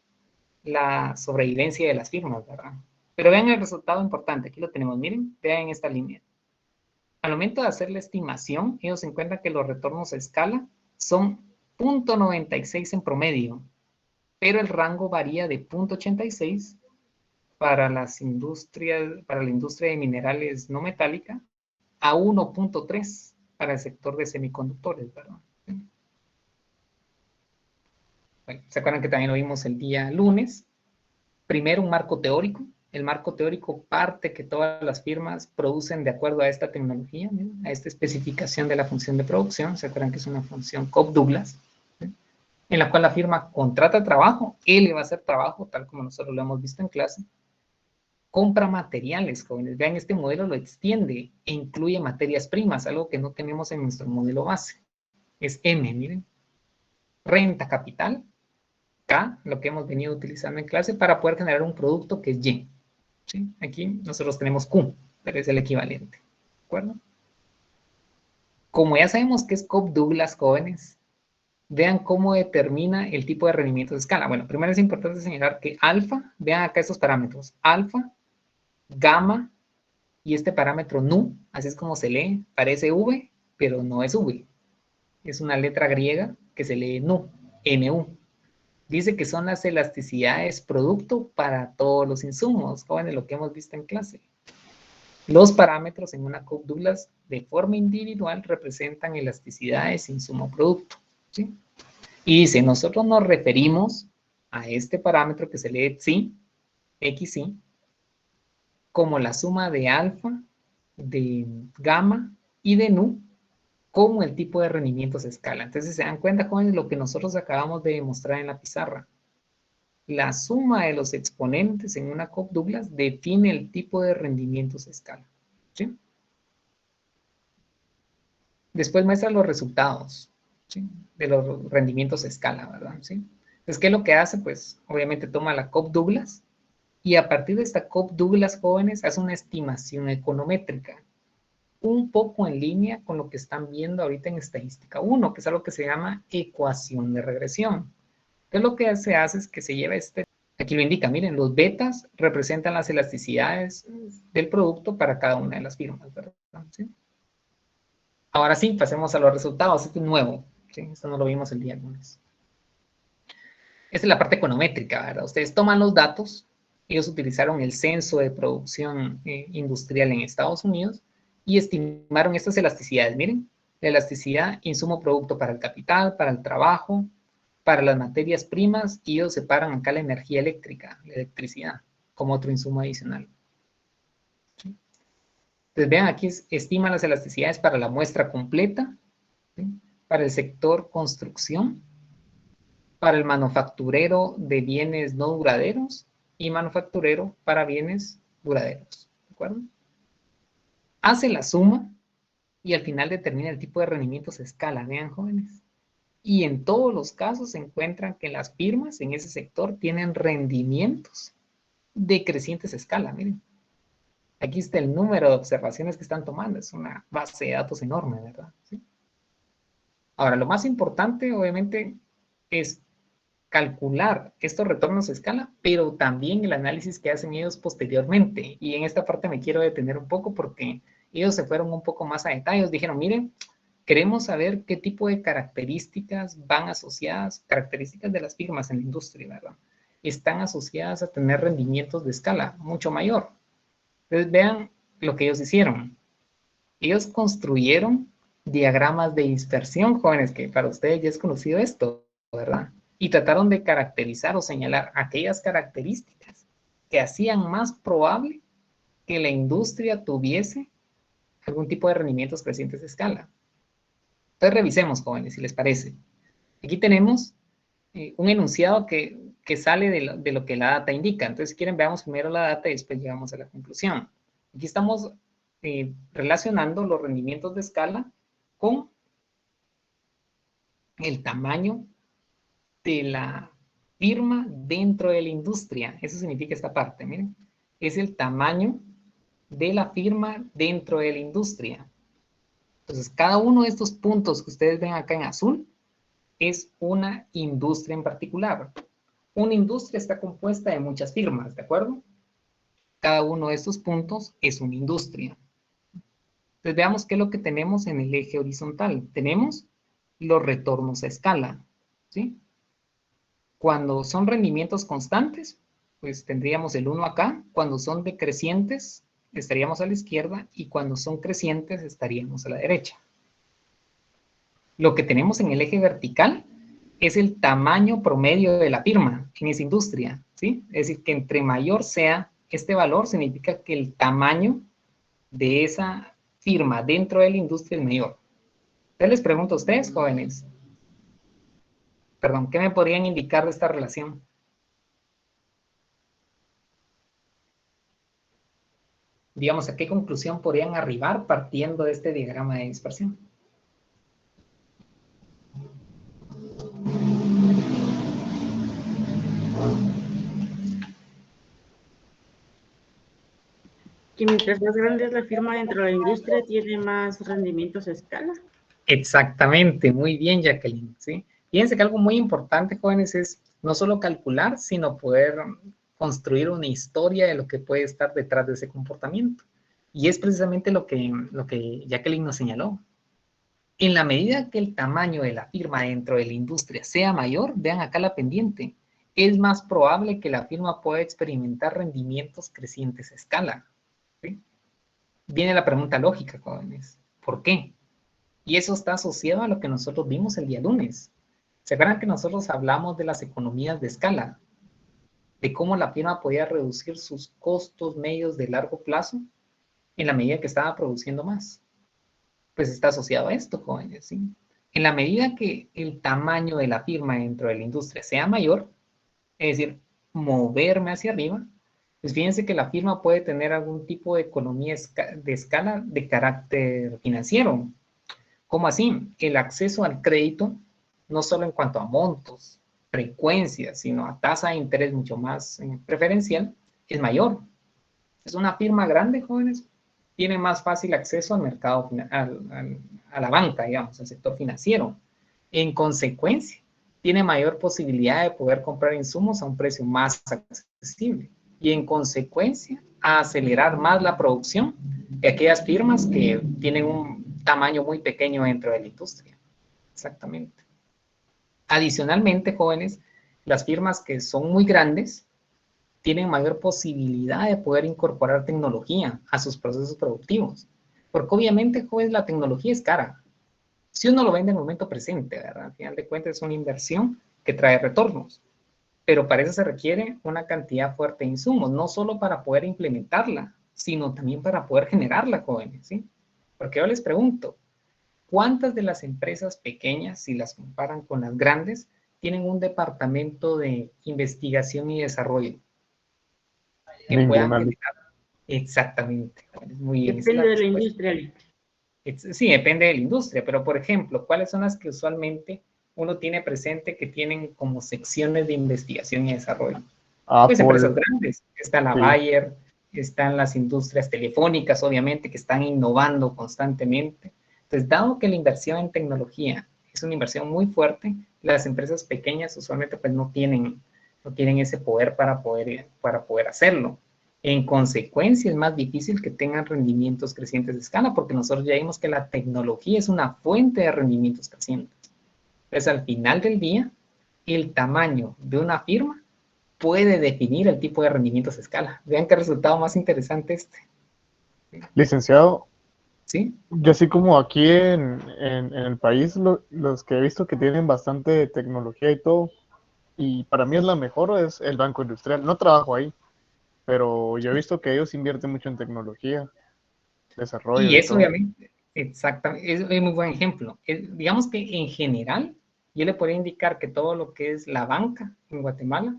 la sobrevivencia de las firmas, ¿verdad? Pero vean el resultado importante, aquí lo tenemos, miren, vean esta línea. Al momento de hacer la estimación, ellos encuentran que los retornos a escala son 0.96 en promedio, pero el rango varía de 0.86 para la industria de minerales no metálica a 1.3 para el sector de semiconductores, ¿verdad? Bueno, ¿se acuerdan que también lo vimos el día lunes? Primero, un marco teórico. El marco teórico parte que todas las firmas producen de acuerdo a esta tecnología, ¿no? A esta especificación de la función de producción. ¿Se acuerdan que es una función Cobb-Douglas? ¿Sí? En la cual la firma contrata trabajo, él le va a hacer trabajo, tal como nosotros lo hemos visto en clase. Compra materiales, jóvenes. Vean, este modelo lo extiende e incluye materias primas, algo que no tenemos en nuestro modelo base. Es M, miren. Renta capital, K, lo que hemos venido utilizando en clase para poder generar un producto que es Y. ¿Sí? Aquí nosotros tenemos Q, pero es el equivalente. ¿De acuerdo? Como ya sabemos que es Cobb-Douglas, jóvenes, vean cómo determina el tipo de rendimiento de escala. Bueno, primero es importante señalar que alfa, vean acá estos parámetros, alfa, gamma y este parámetro nu, así es como se lee, parece V, pero no es V. Es una letra griega que se lee nu, NU. Dice que son las elasticidades producto para todos los insumos, jóvenes, lo que hemos visto en clase. Los parámetros en una Cobb-Douglas de forma individual representan elasticidades insumo-producto, ¿sí? Y dice, nosotros nos referimos a este parámetro que se lee Xi, XI, como la suma de alfa, de gamma y de nu, como el tipo de rendimientos a escala. Entonces, se dan cuenta, jóvenes, lo que nosotros acabamos de demostrar en la pizarra. La suma de los exponentes en una Cobb-Douglas define el tipo de rendimientos a escala. ¿Sí? Después muestra los resultados, ¿sí? De los rendimientos a escala, ¿verdad? ¿Sí? Entonces, ¿qué es lo que hace? Pues, obviamente toma la Cobb-Douglas y a partir de esta Cobb-Douglas, jóvenes, hace una estimación econométrica, un poco en línea con lo que están viendo ahorita en estadística 1, que es algo que se llama ecuación de regresión. Entonces, lo que se hace es que se lleva aquí lo indica, miren, los betas representan las elasticidades del producto para cada una de las firmas, ¿verdad? ¿Sí? Ahora sí, pasemos a los resultados. Este es nuevo, ¿sí? Esto no lo vimos el día lunes. Esta es la parte econométrica, ¿verdad? Ustedes toman los datos, ellos utilizaron el censo de producción industrial en Estados Unidos y estimaron estas elasticidades. Miren, la elasticidad insumo-producto para el capital, para el trabajo, para las materias primas, y ellos separan acá la energía eléctrica, la electricidad, como otro insumo adicional. ¿Sí? Entonces vean, aquí estima las elasticidades para la muestra completa, ¿sí? Para el sector construcción, para el manufacturero de bienes no duraderos y manufacturero para bienes duraderos. ¿De acuerdo? Hace la suma y al final determina el tipo de rendimientos a escala. Vean, jóvenes. Y en todos los casos se encuentran que las firmas en ese sector tienen rendimientos de crecientes a escala. Miren. Aquí está el número de observaciones que están tomando. Es una base de datos enorme, ¿verdad? ¿Sí? Ahora, lo más importante, obviamente, es calcular estos retornos a escala, pero también el análisis que hacen ellos posteriormente. Y en esta parte me quiero detener un poco porque ellos se fueron un poco más a detalles. Dijeron, miren, queremos saber qué tipo de características van asociadas, características de las firmas en la industria, ¿verdad? Están asociadas a tener rendimientos de escala mucho mayor. Entonces vean lo que ellos hicieron. Ellos construyeron diagramas de dispersión, jóvenes, que para ustedes ya es conocido esto, ¿verdad? Y trataron de caracterizar o señalar aquellas características que hacían más probable que la industria tuviese algún tipo de rendimientos crecientes de escala. Entonces revisemos, jóvenes, si les parece. Aquí tenemos un enunciado que sale de lo que la data indica. Entonces, si quieren, veamos primero la data y después llegamos a la conclusión. Aquí estamos relacionando los rendimientos de escala con el tamaño de la firma dentro de la industria. Eso significa esta parte, miren. Es el tamaño de la firma dentro de la industria. Entonces, cada uno de estos puntos que ustedes ven acá en azul es una industria en particular. Una industria está compuesta de muchas firmas, ¿de acuerdo? Cada uno de estos puntos es una industria. Entonces veamos qué es lo que tenemos en el eje horizontal. Tenemos los retornos a escala, ¿sí? Cuando son rendimientos constantes, pues tendríamos el 1 acá. Cuando son decrecientes, estaríamos a la izquierda. Y cuando son crecientes, estaríamos a la derecha. Lo que tenemos en el eje vertical es el tamaño promedio de la firma en esa industria, ¿sí? Es decir, que entre mayor sea este valor, significa que el tamaño de esa firma dentro de la industria es mayor. Entonces les pregunto a ustedes, jóvenes, perdón, ¿qué me podrían indicar de esta relación? Digamos, ¿a qué conclusión podrían arribar partiendo de este diagrama de dispersión? Que mientras más grande es la firma dentro de la industria, tiene más rendimientos a escala. Exactamente, muy bien, Jacqueline, ¿sí? Fíjense que algo muy importante, jóvenes, es no solo calcular, sino poder construir una historia de lo que puede estar detrás de ese comportamiento. Y es precisamente lo que Jacqueline nos señaló. En la medida que el tamaño de la firma dentro de la industria sea mayor, vean acá la pendiente, es más probable que la firma pueda experimentar rendimientos crecientes a escala, ¿sí? Viene la pregunta lógica, jóvenes. ¿Por qué? Y eso está asociado a lo que nosotros vimos el día lunes. ¿Se acuerdan que nosotros hablamos de las economías de escala? De cómo la firma podía reducir sus costos medios de largo plazo en la medida que estaba produciendo más. Pues está asociado a esto, jóvenes, ¿sí? En la medida que el tamaño de la firma dentro de la industria sea mayor, es decir, moverme hacia arriba, pues fíjense que la firma puede tener algún tipo de economía de escala de carácter financiero. ¿Cómo así? El acceso al crédito, no solo en cuanto a montos, frecuencias, sino a tasa de interés mucho más preferencial, es mayor. Es una firma grande, jóvenes, tiene más fácil acceso al mercado, a la banca, digamos, al sector financiero. En consecuencia, tiene mayor posibilidad de poder comprar insumos a un precio más accesible. Y en consecuencia, a acelerar más la producción de aquellas firmas que tienen un tamaño muy pequeño dentro de la industria. Exactamente. Adicionalmente, jóvenes, las firmas que son muy grandes tienen mayor posibilidad de poder incorporar tecnología a sus procesos productivos. Porque obviamente, jóvenes, la tecnología es cara. Si uno lo vende en el momento presente, ¿verdad? Al final de cuentas es una inversión que trae retornos. Pero para eso se requiere una cantidad fuerte de insumos, no solo para poder implementarla, sino también para poder generarla, jóvenes, ¿sí? Porque yo les pregunto, ¿cuántas de las empresas pequeñas, si las comparan con las grandes, tienen un departamento de investigación y desarrollo? Que puedan generar. Exactamente. Muy bien. Depende de la industria. Sí, depende de la industria, pero por ejemplo, ¿cuáles son las que usualmente uno tiene presente que tienen como secciones de investigación y desarrollo? Pues empresas grandes. Está la Bayer, están las industrias telefónicas, obviamente, que están innovando constantemente. Entonces, dado que la inversión en tecnología es una inversión muy fuerte, las empresas pequeñas usualmente pues no tienen ese poder para poder hacerlo. En consecuencia, es más difícil que tengan rendimientos crecientes de escala, porque nosotros ya vimos que la tecnología es una fuente de rendimientos crecientes. Entonces, al final del día, el tamaño de una firma puede definir el tipo de rendimientos a escala. Vean qué resultado más interesante este. Licenciado, ¿sí? Yo así como aquí en el país, los que he visto que tienen bastante tecnología y todo, y para mí es la mejor, es el Banco Industrial. No trabajo ahí, pero yo he visto que ellos invierten mucho en tecnología, desarrollo. Y eso obviamente, exactamente, es muy buen ejemplo. Digamos que en general, yo le podría indicar que todo lo que es la banca en Guatemala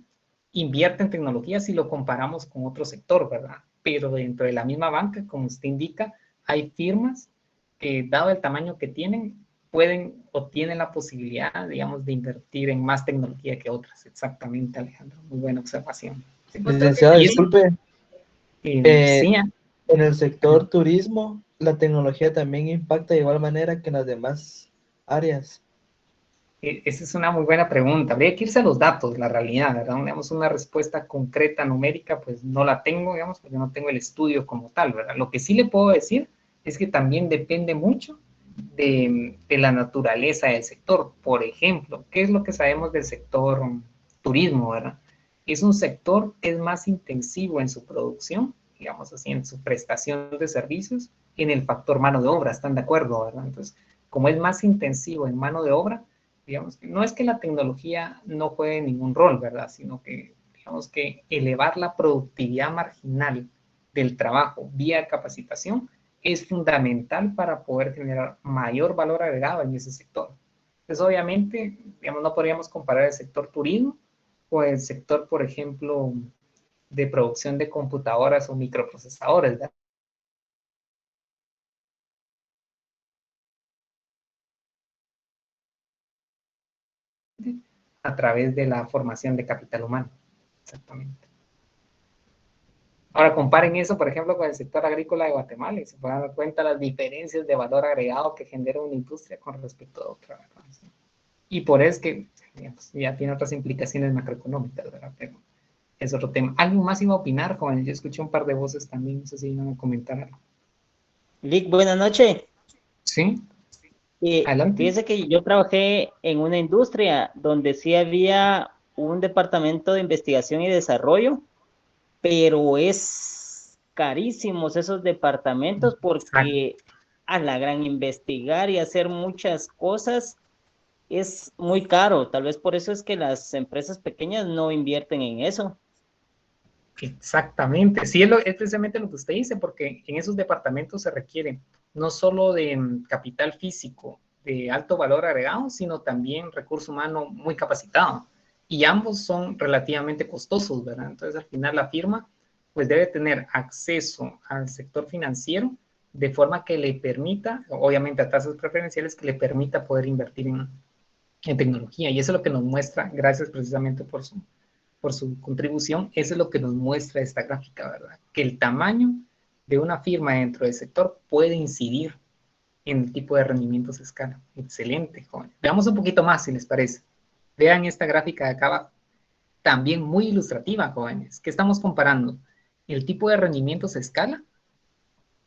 invierte en tecnología si lo comparamos con otro sector, ¿verdad? Pero dentro de la misma banca, como usted indica, hay firmas que, dado el tamaño que tienen, pueden o tienen la posibilidad, digamos, de invertir en más tecnología que otras. Exactamente, Alejandro. Muy buena observación. ¿Sí? Licenciado, disculpe. Sí, en el sector turismo, la tecnología también impacta de igual manera que en las demás áreas. Esa es una muy buena pregunta. Habría que irse a los datos, la realidad, ¿verdad? Digamos, una respuesta concreta, numérica, pues no la tengo, digamos, porque no tengo el estudio como tal, ¿verdad? Lo que sí le puedo decir es que también depende mucho de la naturaleza del sector. Por ejemplo, ¿qué es lo que sabemos del sector turismo, verdad? Es un sector que es más intensivo en su producción, digamos así, en su prestación de servicios, en el factor mano de obra, ¿están de acuerdo, verdad? Entonces, como es más intensivo en mano de obra, digamos que no es que la tecnología no juegue ningún rol, ¿verdad? Sino que, digamos que elevar la productividad marginal del trabajo vía capacitación es fundamental para poder generar mayor valor agregado en ese sector. Entonces, obviamente, digamos, no podríamos comparar el sector turismo o el sector, por ejemplo, de producción de computadoras o microprocesadores, ¿verdad? A través de la formación de capital humano. Exactamente. Ahora comparen eso, por ejemplo, con el sector agrícola de Guatemala y se pueden dar cuenta las diferencias de valor agregado que genera una industria con respecto a otra, ¿verdad? Y por eso es que, digamos, ya tiene otras implicaciones macroeconómicas, ¿verdad? Pero es otro tema. ¿Alguien más iba a opinar, joven? Yo escuché un par de voces también, no sé si iban a comentar algo. Lick, buenas noches. Sí. Adelante. Fíjese que yo trabajé en una industria donde sí había un departamento de investigación y desarrollo, pero es carísimos esos departamentos porque a la gran investigar y hacer muchas cosas es muy caro. Tal vez por eso es que las empresas pequeñas no invierten en eso. Exactamente, sí, es precisamente lo que usted dice, porque en esos departamentos se requiere no solo de capital físico de alto valor agregado, sino también recurso humano muy capacitado. Y ambos son relativamente costosos, ¿verdad? Entonces, al final, la firma pues debe tener acceso al sector financiero de forma que le permita, obviamente a tasas preferenciales, que le permita poder invertir en tecnología. Y eso es lo que nos muestra, gracias precisamente por su contribución, eso es lo que nos muestra esta gráfica, ¿verdad? Que el tamaño de una firma dentro del sector puede incidir en el tipo de rendimientos de escala. Excelente, jóvenes. Veamos un poquito más, si les parece. Vean esta gráfica de acá abajo, también muy ilustrativa, jóvenes. ¿Qué estamos comparando? El tipo de rendimientos a escala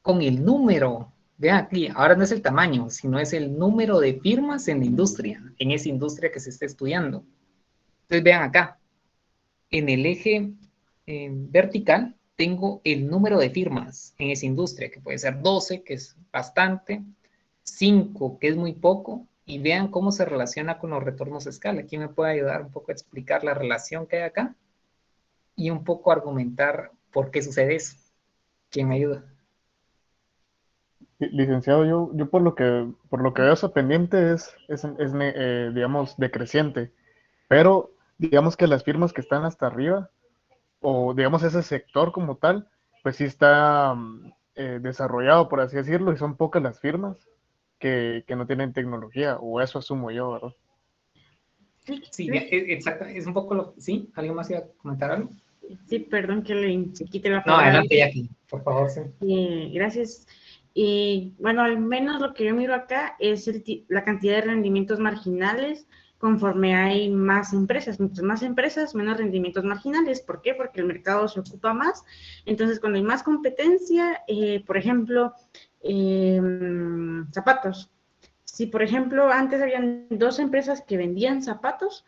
con el número. Vean aquí, ahora no es el tamaño, sino es el número de firmas en la industria, en esa industria que se está estudiando. Entonces vean acá, en el eje vertical tengo el número de firmas en esa industria, que puede ser 12, que es bastante, 5, que es muy poco, y vean cómo se relaciona con los retornos a escala. ¿Quién me puede ayudar un poco a explicar la relación que hay acá? Y un poco argumentar por qué sucede eso. ¿Quién me ayuda? Licenciado, yo por lo que veo esa pendiente digamos, decreciente, pero digamos que las firmas que están hasta arriba, o digamos ese sector como tal, pues sí está desarrollado, por así decirlo, y son pocas las firmas que no tienen tecnología, o eso asumo yo, ¿verdad? Sí, exacto, es un poco lo que... ¿Sí? ¿Alguien más iba a comentar algo? Sí, perdón que le quite la No, palabra. adelante, Jackie, por favor, sí. Gracias. Y bueno, al menos lo que yo miro acá es la cantidad de rendimientos marginales conforme hay más empresas. Mientras más empresas, menos rendimientos marginales. ¿Por qué? Porque el mercado se ocupa más. Entonces, cuando hay más competencia, por ejemplo, zapatos. Si, por ejemplo, antes habían 2 empresas que vendían zapatos,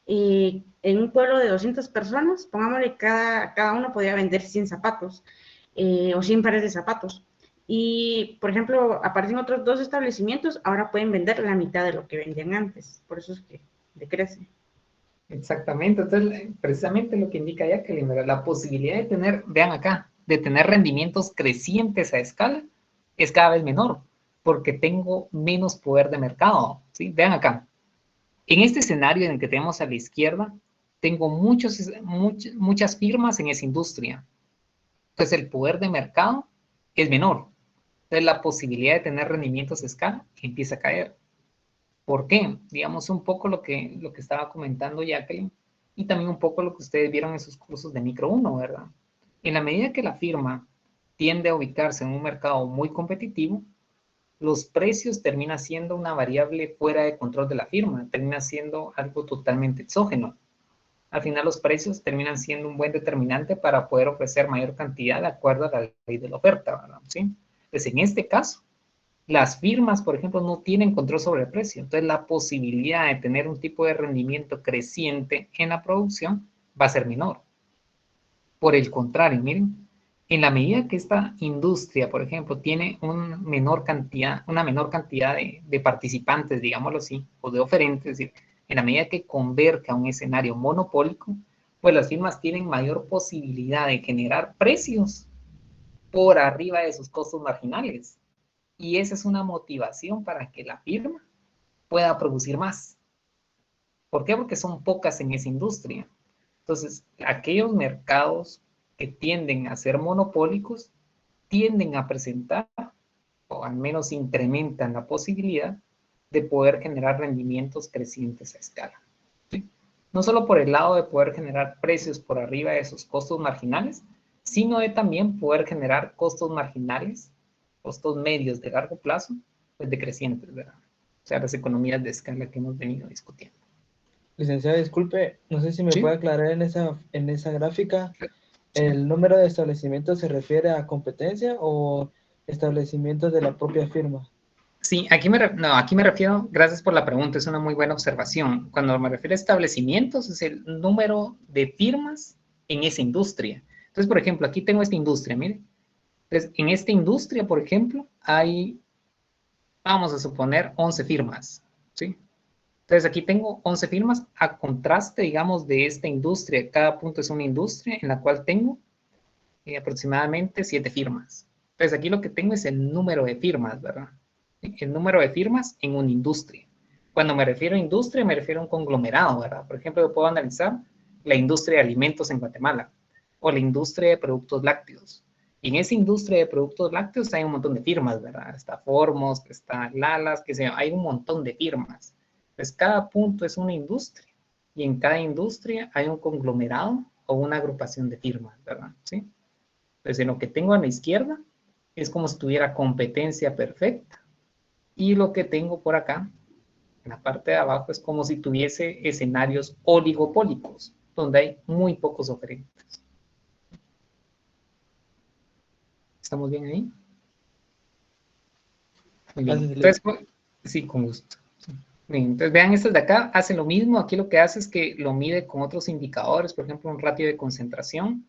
en un pueblo de 200 personas, pongámosle, cada uno podía vender 100 zapatos o 100 pares de zapatos. Y, por ejemplo, aparecen otros 2 establecimientos, ahora pueden vender la mitad de lo que vendían antes. Por eso es que decrece. Exactamente. Entonces, precisamente lo que indica Jacqueline, la posibilidad de tener, vean acá, de tener rendimientos crecientes a escala es cada vez menor, porque tengo menos poder de mercado, ¿sí? Vean acá. En este escenario en el que tenemos a la izquierda, tengo muchas firmas en esa industria. Entonces, el poder de mercado es menor. Entonces, la posibilidad de tener rendimientos a escala empieza a caer. ¿Por qué? Digamos un poco lo que estaba comentando Jacqueline y también un poco lo que ustedes vieron en sus cursos de Micro 1, ¿verdad? En la medida que la firma tiende a ubicarse en un mercado muy competitivo, los precios terminan siendo una variable fuera de control de la firma, termina siendo algo totalmente exógeno. Al final los precios terminan siendo un buen determinante para poder ofrecer mayor cantidad de acuerdo a la ley de la oferta, ¿verdad? ¿Sí? Entonces, en este caso, las firmas, por ejemplo, no tienen control sobre el precio. Entonces, la posibilidad de tener un tipo de rendimiento creciente en la producción va a ser menor. Por el contrario, miren, en la medida que esta industria, por ejemplo, tiene una menor cantidad de participantes, digámoslo así, o de oferentes, es decir, en la medida que converge a un escenario monopólico, pues las firmas tienen mayor posibilidad de generar precios por arriba de sus costos marginales. Y esa es una motivación para que la firma pueda producir más. ¿Por qué? Porque son pocas en esa industria. Entonces, aquellos mercados que tienden a ser monopólicos tienden a presentar, o al menos incrementan la posibilidad de poder generar rendimientos crecientes a escala. ¿Sí? No solo por el lado de poder generar precios por arriba de sus costos marginales, sino de también poder generar costos marginales, costos medios de largo plazo, pues decrecientes, ¿verdad? O sea, las economías de escala que hemos venido discutiendo. Licenciado, disculpe, no sé si me ¿Sí? puede aclarar en esa gráfica, ¿el número de establecimientos se refiere a competencia o establecimientos de la propia firma? Sí, aquí me refiero, gracias por la pregunta, es una muy buena observación. Cuando me refiero a establecimientos, es el número de firmas en esa industria. Entonces, por ejemplo, aquí tengo esta industria, mire. Entonces, en esta industria, por ejemplo, hay, vamos a suponer, 11 firmas, ¿sí? Entonces, aquí tengo 11 firmas a contraste, digamos, de esta industria. Cada punto es una industria en la cual tengo aproximadamente 7 firmas. Entonces, aquí lo que tengo es el número de firmas, ¿verdad? El número de firmas en una industria. Cuando me refiero a industria, me refiero a un conglomerado, ¿verdad? Por ejemplo, yo puedo analizar la industria de alimentos en Guatemala o la industria de productos lácteos. Y en esa industria de productos lácteos hay un montón de firmas, ¿verdad? Está Formos, está Lalas, que sea, hay un montón de firmas. Entonces, cada punto es una industria y en cada industria hay un conglomerado o una agrupación de firmas, ¿verdad? ¿Sí? Entonces, en lo que tengo a la izquierda es como si tuviera competencia perfecta. Y lo que tengo por acá, en la parte de abajo, es como si tuviese escenarios oligopólicos, donde hay muy pocos oferentes. ¿Estamos bien ahí? Muy bien. Entonces, sí, con gusto. Bien, entonces vean, estas de acá hacen lo mismo. Aquí lo que hace es que lo mide con otros indicadores, por ejemplo, un ratio de concentración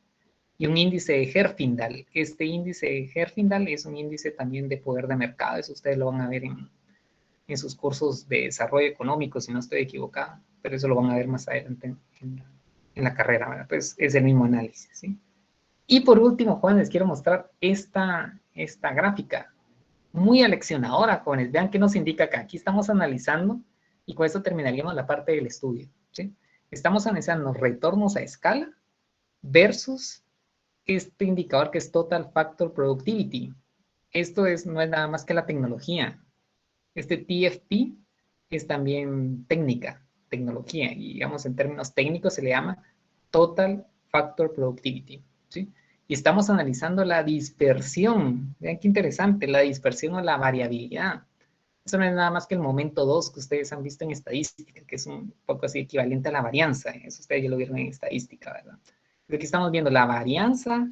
y un índice de Herfindahl. Este índice de Herfindahl es un índice también de poder de mercado. Eso ustedes lo van a ver en sus cursos de desarrollo económico, si no estoy equivocado, pero eso lo van a ver más adelante en la carrera, ¿verdad? Pues es el mismo análisis, ¿sí? Y por último, jóvenes, les quiero mostrar esta gráfica, muy aleccionadora, jóvenes. Vean qué nos indica acá. Aquí estamos analizando, y con esto terminaríamos la parte del estudio, ¿sí? Estamos analizando retornos a escala versus este indicador que es Total Factor Productivity. Esto no es nada más que la tecnología. Este TFP es también tecnología, y digamos en términos técnicos se le llama Total Factor Productivity, ¿sí? Y estamos analizando la dispersión. Vean qué interesante, la dispersión o la variabilidad. Eso no es nada más que el momento 2 que ustedes han visto en estadística, que es un poco así equivalente a la varianza. Eso ustedes ya lo vieron en estadística, ¿verdad? Aquí estamos viendo la varianza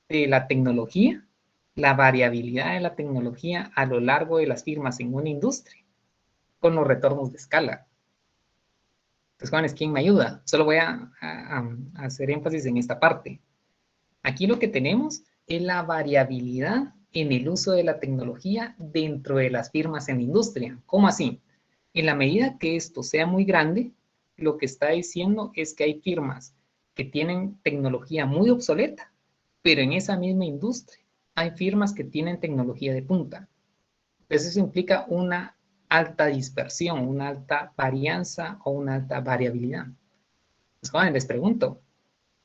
de la tecnología, la variabilidad de la tecnología a lo largo de las firmas en una industria, con los retornos de escala. Entonces, jóvenes, ¿quién me ayuda? Solo voy a hacer énfasis en esta parte. Aquí lo que tenemos es la variabilidad en el uso de la tecnología dentro de las firmas en la industria. ¿Cómo así? En la medida que esto sea muy grande, lo que está diciendo es que hay firmas que tienen tecnología muy obsoleta, pero en esa misma industria hay firmas que tienen tecnología de punta. Entonces eso implica una alta dispersión, una alta varianza o una alta variabilidad. Pues, jóvenes, les pregunto,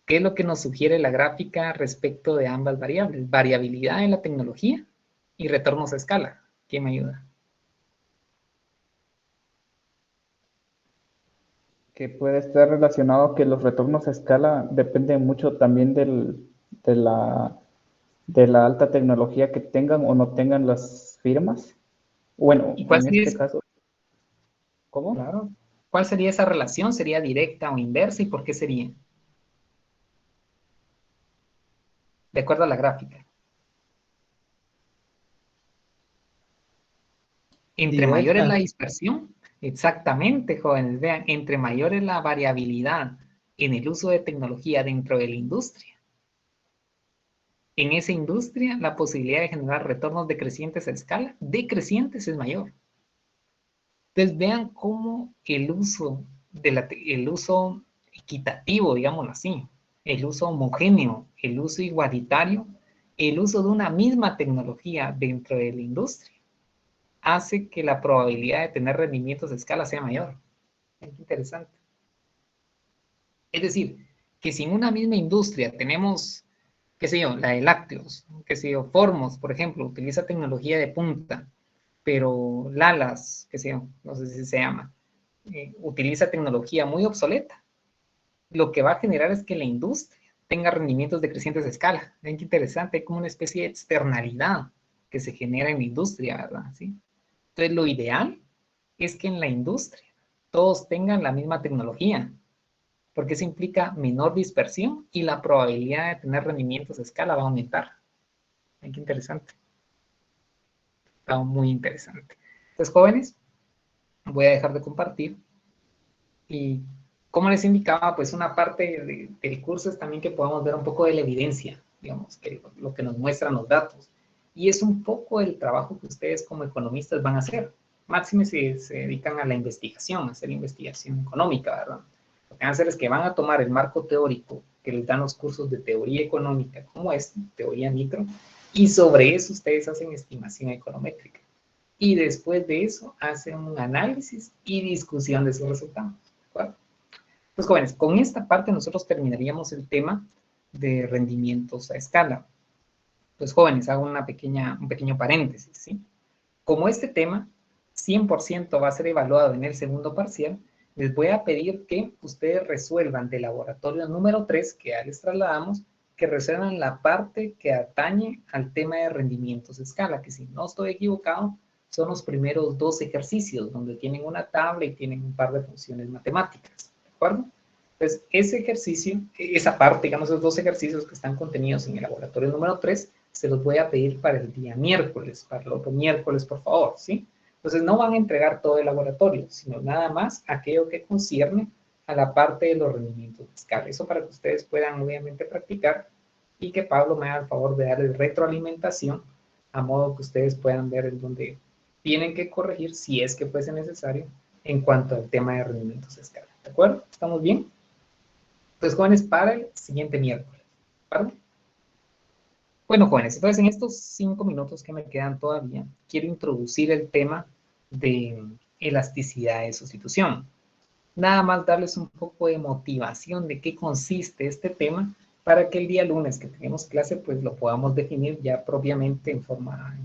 ¿qué es lo que nos sugiere la gráfica respecto de ambas variables? Variabilidad en la tecnología y retornos a escala. ¿Quién me ayuda? Que puede estar relacionado que los retornos a escala dependen mucho también de la alta tecnología que tengan o no tengan las firmas. Bueno, ¿Y cuál en sería este caso, ¿cómo? Claro. ¿Cuál sería esa relación? ¿Sería directa o inversa? ¿Y por qué sería? De acuerdo a la gráfica. Entre mayor es la dispersión, exactamente, jóvenes, vean, entre mayor es la variabilidad en el uso de tecnología dentro de la industria. En esa industria, la posibilidad de generar retornos decrecientes a escala, decrecientes es mayor. Entonces, vean cómo el uso equitativo, digámoslo así, el uso homogéneo, el uso igualitario, el uso de una misma tecnología dentro de la industria, hace que la probabilidad de tener rendimientos de escala sea mayor. Es interesante. Es decir, que si en una misma industria tenemos, qué sé yo, la de lácteos, qué sé yo, Formos, por ejemplo, utiliza tecnología de punta, pero Lalas, qué sé yo, no sé si se llama, utiliza tecnología muy obsoleta. Lo que va a generar es que la industria tenga rendimientos decrecientes de escala. Ven qué interesante, hay como una especie de externalidad que se genera en la industria, ¿verdad? ¿Sí? Entonces, lo ideal es que en la industria todos tengan la misma tecnología, porque eso implica menor dispersión y la probabilidad de tener rendimientos de escala va a aumentar. Ven qué interesante. Está muy interesante. Entonces, jóvenes, voy a dejar de compartir. Y como les indicaba, pues una parte del curso es también que podamos ver un poco de la evidencia, digamos, que lo que nos muestran los datos. Y es un poco el trabajo que ustedes como economistas van a hacer. Máxime si se dedican a la investigación, a hacer investigación económica, ¿verdad? Lo que van a hacer es que van a tomar el marco teórico que les dan los cursos de teoría económica, como este, teoría micro, y sobre eso ustedes hacen estimación econométrica. Y después de eso hacen un análisis y discusión de sus resultados. Pues jóvenes, con esta parte nosotros terminaríamos el tema de rendimientos a escala. Pues jóvenes, hago un pequeño paréntesis, ¿sí? Como este tema 100% va a ser evaluado en el segundo parcial, les voy a pedir que ustedes resuelvan del laboratorio número 3, que ya les trasladamos, que resuelvan la parte que atañe al tema de rendimientos a escala, que si no estoy equivocado, son los primeros 2 ejercicios, donde tienen una tabla y tienen un par de funciones matemáticas. ¿De acuerdo? Entonces, ese ejercicio, esa parte, digamos, esos 2 ejercicios que están contenidos en el laboratorio número 3, se los voy a pedir para el día miércoles, para el otro miércoles, por favor, ¿sí? Entonces, no van a entregar todo el laboratorio, sino nada más aquello que concierne a la parte de los rendimientos de escala. Eso para que ustedes puedan, obviamente, practicar y que Pablo me haga el favor de darle retroalimentación a modo que ustedes puedan ver en dónde tienen que corregir, si es que fuese necesario, en cuanto al tema de rendimientos de escala. ¿De acuerdo? ¿Estamos bien? Entonces, jóvenes, para el siguiente miércoles. ¿De acuerdo? Bueno, jóvenes, entonces en estos 5 minutos que me quedan todavía, quiero introducir el tema de elasticidad de sustitución. Nada más darles un poco de motivación de qué consiste este tema para que el día lunes que tenemos clase, pues lo podamos definir ya propiamente en forma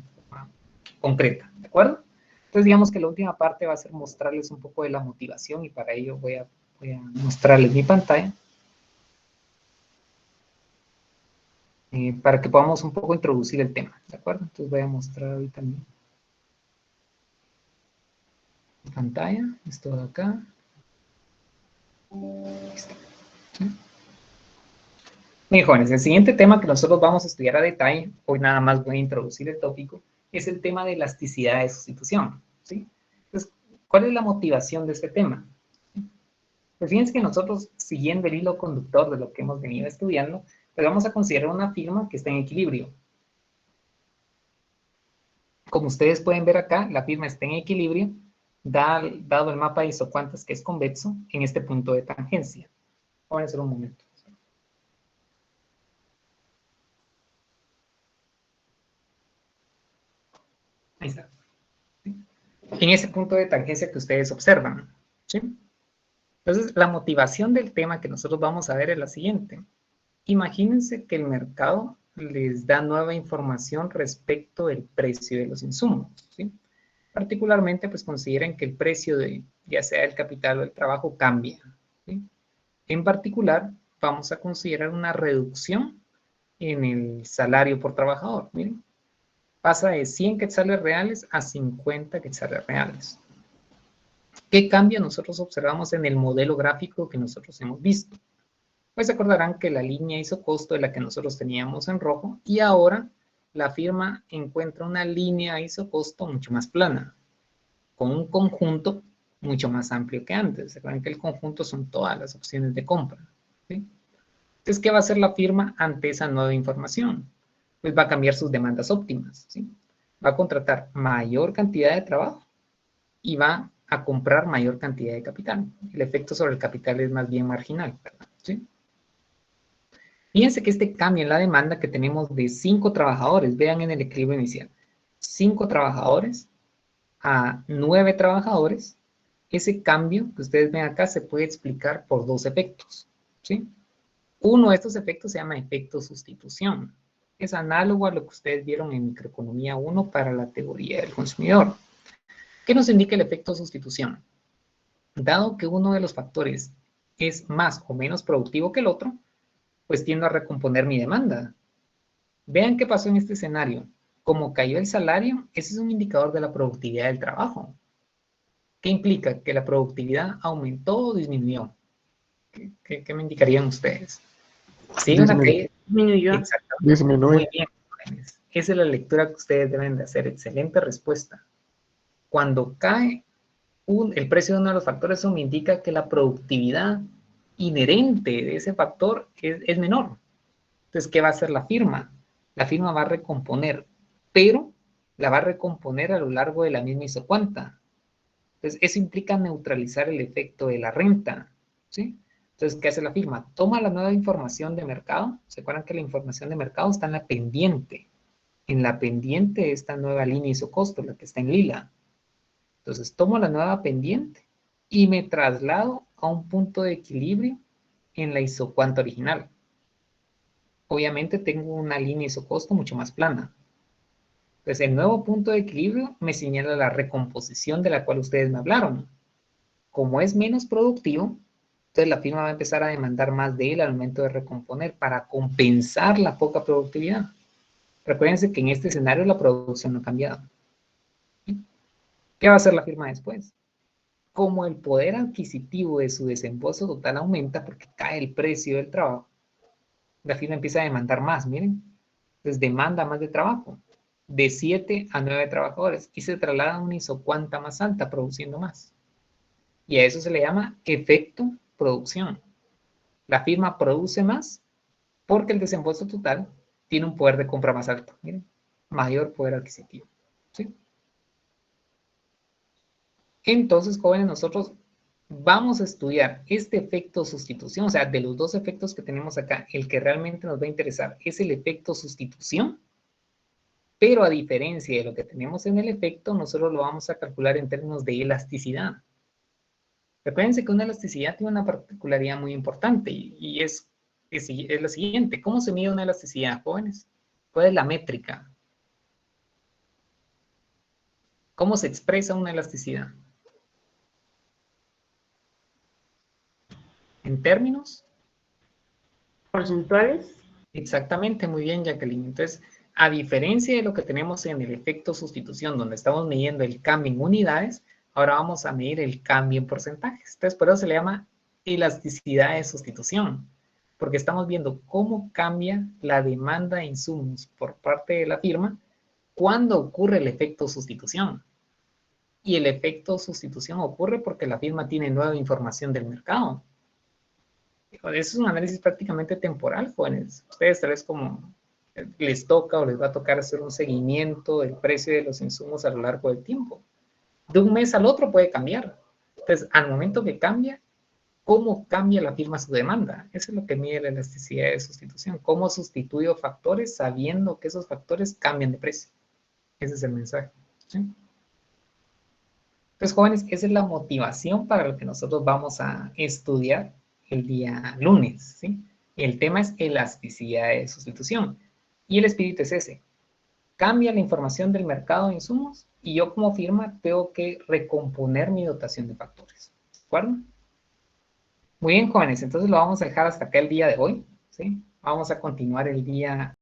concreta, ¿de acuerdo? Entonces digamos que la última parte va a ser mostrarles un poco de la motivación y para ello voy a mostrarles mi pantalla. Para que podamos un poco introducir el tema, ¿de acuerdo? Entonces voy a mostrar ahorita mi pantalla, esto de acá. Listo. ¿Sí? Bien, jóvenes, el siguiente tema que nosotros vamos a estudiar a detalle, hoy nada más voy a introducir el tópico, es el tema de elasticidad de sustitución, ¿sí? Entonces, ¿cuál es la motivación de este tema? Pues fíjense que nosotros, siguiendo el hilo conductor de lo que hemos venido estudiando, pues vamos a considerar una firma que está en equilibrio. Como ustedes pueden ver acá, la firma está en equilibrio, dado el mapa de isocuantas que es convexo, en este punto de tangencia. Vamos a hacer un momento. Ahí está. ¿Sí? En ese punto de tangencia que ustedes observan. ¿Sí? Entonces, la motivación del tema que nosotros vamos a ver es la siguiente. Imagínense que el mercado les da nueva información respecto del precio de los insumos, ¿sí? Particularmente, pues consideren que el precio de, ya sea del capital o del trabajo, cambia, ¿sí? En particular, vamos a considerar una reducción en el salario por trabajador, miren. Pasa de 100 quetzales reales a 50 quetzales reales. ¿Qué cambio nosotros observamos en el modelo gráfico que nosotros hemos visto? Pues se acordarán que la línea hizo costo de la que nosotros teníamos en rojo y ahora la firma encuentra una línea hizo costo mucho más plana. con un conjunto mucho más amplio que antes. Recuerden que el conjunto son todas las opciones de compra, ¿sí? Entonces, ¿qué va a hacer la firma ante esa nueva información? Pues va a cambiar sus demandas óptimas, ¿sí? Va a contratar mayor cantidad de trabajo y va a comprar mayor cantidad de capital. El efecto sobre el capital es más bien marginal, ¿verdad? ¿Sí? Fíjense que este cambio en la demanda que tenemos de 5 trabajadores, vean en el equilibrio inicial, 5 trabajadores a 9 trabajadores, ese cambio que ustedes ven acá se puede explicar por 2 efectos, ¿sí? Uno de estos efectos se llama efecto sustitución. Es análogo a lo que ustedes vieron en Microeconomía 1 para la teoría del consumidor. ¿Qué nos indica el efecto sustitución? Dado que uno de los factores es más o menos productivo que el otro, pues tiendo a recomponer mi demanda. Vean qué pasó en este escenario. Como cayó el salario, ese es un indicador de la productividad del trabajo. ¿Qué implica? Que la productividad aumentó o disminuyó. ¿Qué me indicarían ustedes? Sí, una caída. Disminuyó. Exactamente. Disminuye. Muy bien, jóvenes. Esa es la lectura que ustedes deben de hacer. Excelente respuesta. Cuando cae el precio de uno de los factores, eso me indica que la productividad inherente de ese factor es menor. Entonces, ¿qué va a hacer la firma? La firma va a recomponer, pero la va a recomponer a lo largo de la misma isocuanta. Entonces, eso implica neutralizar el efecto de la renta, ¿sí? Entonces, ¿qué hace la firma? Toma la nueva información de mercado. ¿Se acuerdan que la información de mercado está en la pendiente? En la pendiente de esta nueva línea isocosto, la que está en lila. Entonces, tomo la nueva pendiente y me traslado a un punto de equilibrio en la isocuanta original. Obviamente tengo una línea isocosto mucho más plana. Entonces, el nuevo punto de equilibrio me señala la recomposición de la cual ustedes me hablaron. Como es menos productivo, entonces la firma va a empezar a demandar más de él al momento de recomponer para compensar la poca productividad. Recuérdense que en este escenario la producción no ha cambiado. ¿Qué va a hacer la firma después? Como el poder adquisitivo de su desembolso total aumenta porque cae el precio del trabajo, la firma empieza a demandar más, miren. Entonces demanda más de trabajo, de 7 a 9 trabajadores, y se traslada a una isocuanta más alta, produciendo más. Y a eso se le llama efecto producción. La firma produce más porque el desembolso total tiene un poder de compra más alto, miren, mayor poder adquisitivo, ¿sí? Entonces, jóvenes, nosotros vamos a estudiar este efecto sustitución, o sea, de los 2 efectos que tenemos acá, el que realmente nos va a interesar es el efecto sustitución, pero a diferencia de lo que tenemos en el efecto, nosotros lo vamos a calcular en términos de elasticidad. Recuérdense que una elasticidad tiene una particularidad muy importante y es la siguiente. ¿Cómo se mide una elasticidad, jóvenes? ¿Cuál es la métrica? ¿Cómo se expresa una elasticidad? ¿En términos? ¿Porcentuales? Exactamente, muy bien, Jacqueline. Entonces, a diferencia de lo que tenemos en el efecto sustitución, donde estamos midiendo el cambio en unidades, ahora vamos a medir el cambio en porcentajes. Entonces, por eso se le llama elasticidad de sustitución, porque estamos viendo cómo cambia la demanda de insumos por parte de la firma cuando ocurre el efecto sustitución. Y el efecto sustitución ocurre porque la firma tiene nueva información del mercado. Eso es un análisis prácticamente temporal, jóvenes. Ustedes tal vez como les toca o les va a tocar hacer un seguimiento del precio de los insumos a lo largo del tiempo. De un mes al otro puede cambiar. Entonces, al momento que cambia, ¿cómo cambia la firma su demanda? Eso es lo que mide la elasticidad de sustitución. ¿Cómo sustituyo factores sabiendo que esos factores cambian de precio? Ese es el mensaje, ¿sí? Entonces, jóvenes, esa es la motivación para lo que nosotros vamos a estudiar el día lunes, ¿sí? El tema es elasticidad de sustitución. Y el espíritu es ese. Cambia la información del mercado de insumos y yo como firma tengo que recomponer mi dotación de factores. ¿De acuerdo? Muy bien, jóvenes. Entonces lo vamos a dejar hasta acá el día de hoy, ¿sí? Vamos a continuar el día